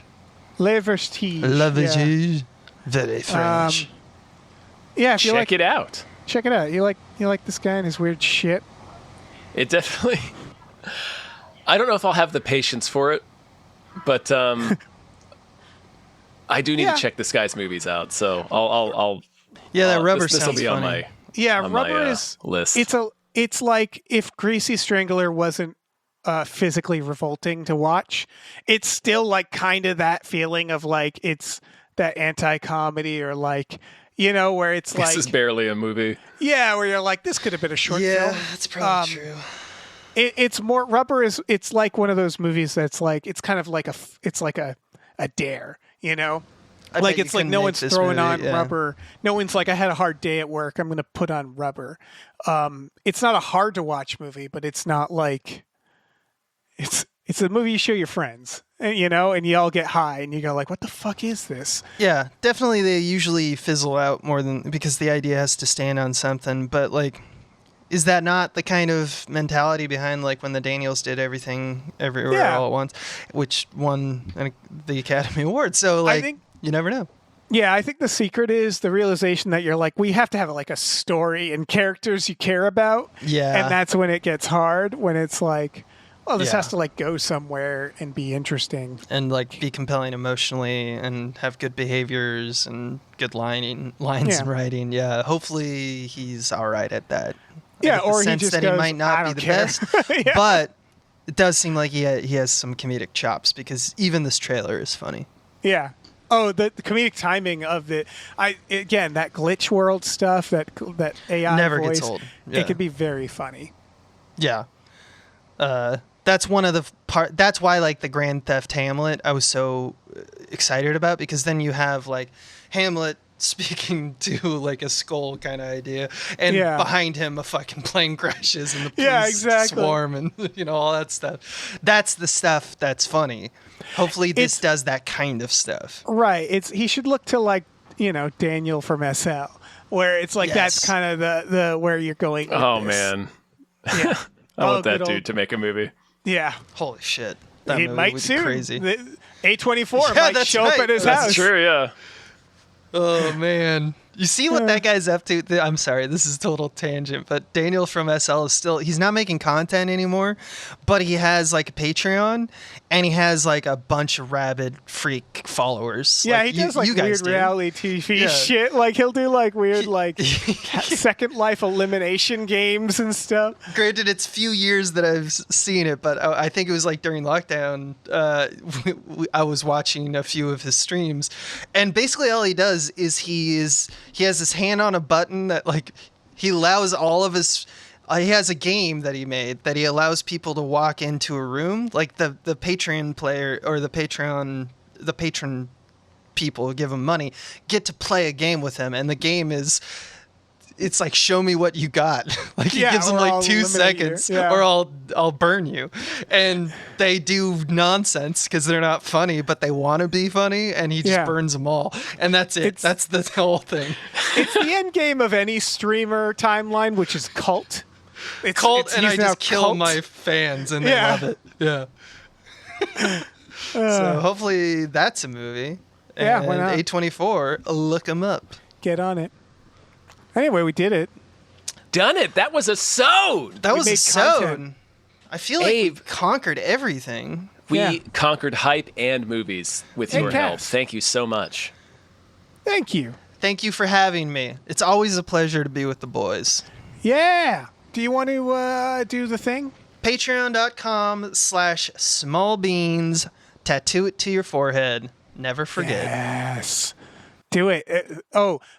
Le Vertige. Love yeah. it. Very French. Yeah, if you Check like it out. check it out. You like this guy and his weird shit. It definitely. I don't know if I'll have the patience for it, but I do need Yeah. to check this guy's movies out. So I'll Yeah, that rubber this will sounds be funny. on my Yeah, on Rubber my, is list. It's like if Greasy Strangler wasn't physically revolting to watch. It's still like kind of that feeling of like it's that anti-comedy or like where it's like This is barely a movie. yeah, where you're like this could have been a short film. that's probably true. It's more Rubber is it's like one of those movies that's like it's kind of like it's like a dare, I like bet you it's like couldn't no make one's this throwing movie, on yeah. Rubber. No one's like I had a hard day at work. I'm going to put on Rubber. It's not a hard to watch movie, but it's not like it's a movie you show your friends, and and you all get high and you go like, what the fuck is this? Yeah, definitely they usually fizzle out more than because the idea has to stand on something. But like, is that not the kind of mentality behind like when the Daniels did Everything Everywhere Yeah. All at Once, which won the Academy Award? So like, think- you never know. Yeah, I think the secret is the realization that you're like, we have to have like a story and characters you care about. Yeah. And that's when it gets hard, when it's like, well, this Yeah. has to like go somewhere and be interesting. And like be compelling emotionally and have good behaviors and good lines Yeah. and writing. Yeah, hopefully he's all right at that. I Yeah, get the or he sense just that goes, he might not "I be don't the care." best, Yeah. but it does seem like he has some comedic chops because even this trailer is funny. Yeah. Oh, the comedic timing of that glitch world stuff, that AI Never voice, gets old. Yeah. It can be very funny. Yeah. That's one of the that's why like the Grand Theft Hamlet I was so excited about, because then you have like Hamlet speaking to like a skull kind of idea, and Yeah. behind him a fucking plane crashes and the police Yeah, exactly. swarm and all that stuff. That's the stuff that's funny. Hopefully this It's- does that kind of stuff. Right. He should look to like Daniel from SL, where it's like that's Yes. kind of the where you're going. with Oh this. man, Yeah. I want that good dude old- to make a movie. Yeah. Holy shit. That He movie might would be soon. crazy. A24 Yeah, might that's show up right. at his That's house. true. Yeah. Oh man. You see what that guy's up to? I'm sorry, this is a total tangent, but Daniel from SL is he's not making content anymore, but he has like a Patreon and he has like a bunch of rabid freak followers. Yeah, like he does like you guys weird do. reality TV Yeah. shit. Like he'll do like weird like Second Life elimination games and stuff. Granted, it's few years that I've seen it, but I think it was like during lockdown. I was watching a few of his streams, and basically all he does is he has his hand on a button that like he allows all of his. He has a game that he made that he allows people to walk into a room, like the Patreon player or the patron people who give him money get to play a game with him, and the game is. It's like, show me what you got. Like he gives them like 2 seconds or I'll burn you. And they do nonsense because they're not funny, but they want to be funny, and he just burns them all. And that's it. That's the whole thing. It's the end game of any streamer timeline, which is cult. It's and I just kill cult. my fans and they love it. Yeah. So hopefully that's a movie. Yeah, and why not? A24, look them up. Get on it. Anyway, we did it. Done it. That was a sode. That We was a made sode. content. I feel like we've conquered everything. We conquered hype and movies with your help. Thank you so much. Thank you. Thank you for having me. It's always a pleasure to be with the boys. Yeah. Do you want to do the thing? Patreon.com/smallbeans. Tattoo it to your forehead. Never forget. Yes. Do it.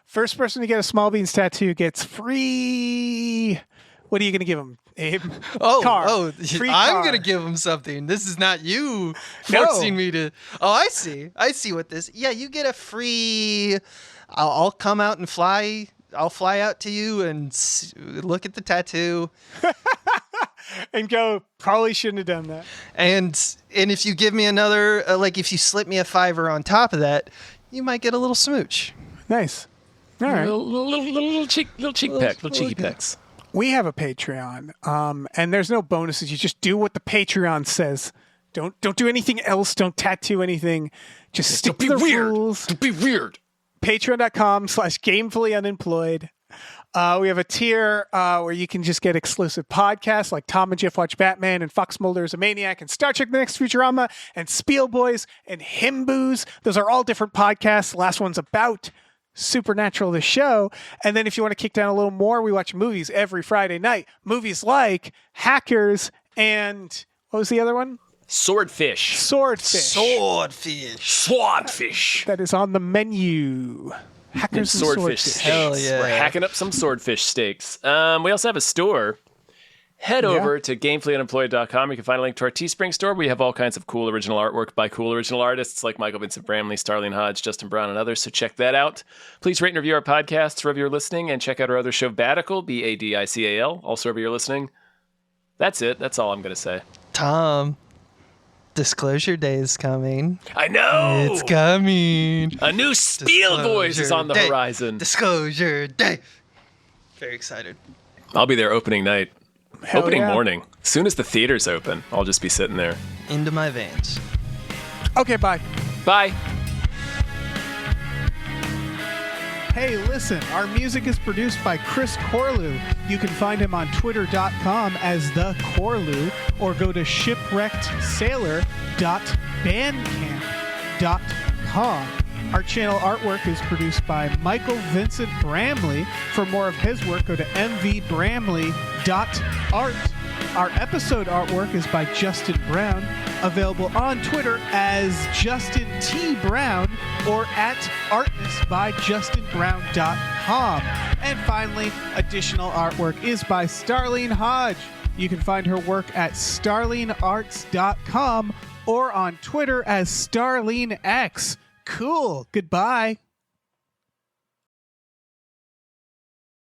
First person to get a Small Beans tattoo gets free. What are you going to give him, Abe? Car. Free I'm car. going to give him something. This is not you forcing me to. Oh, I see. I see what this. Yeah, you get a free. I'll come out and fly. I'll fly out to you and look at the tattoo. And go, probably shouldn't have done that. And if you give me another, if you slip me a $5 on top of that, you might get a little smooch. Nice. All right. Little cheeky pecks. We have a Patreon, and there's no bonuses. You just do what the Patreon says. Don't do anything else. Don't tattoo anything. Just stick to the rules. Don't be weird. Patreon.com/gamefullyunemployed. We have a tier where you can just get exclusive podcasts like Tom and Jeff Watch Batman and Fox Mulder is a Maniac and Star Trek The Next Futurama and Spiel Boys and Himboos. Those are all different podcasts. The last one's about Supernatural, the show. And then if you want to kick down a little more, we watch movies every Friday night. Movies like Hackers and what was the other one? Swordfish. Swordfish. That is on the menu. Hackers and swordfish. Steaks. Hell yeah. We're hacking up some swordfish steaks. We also have a store. Head over to gamefullyunemployed.com. You can find a link to our Teespring store. We have all kinds of cool original artwork by cool original artists like Michael Vincent Bramley, Starling Hodge, Justin Brown, and others. So check that out. Please rate and review our podcasts wherever you're listening, and check out our other show, Badical, Badical, also wherever you're listening. That's it. That's all I'm going to say. Tom, Disclosure Day is coming. I know! It's coming. A new Spiel Boys is on the horizon. Disclosure Day. Very excited. I'll be there opening night. Hell Opening yeah. morning. As soon as the theaters open, I'll just be sitting there. Into my Vans. Okay, bye. Bye. Hey, listen, our music is produced by Chris Corlew. You can find him on twitter.com as the Corlew or go to shipwreckedsailor.bandcamp.com. Our channel artwork is produced by Michael Vincent Bramley. For more of his work, go to mvbramley.art. Our episode artwork is by Justin Brown, available on Twitter as Justin T. Brown or at artnessbyjustinbrown.com. And finally, additional artwork is by Starling Hodge. You can find her work at starlingarts.com or on Twitter as StarlingX. Cool. Goodbye.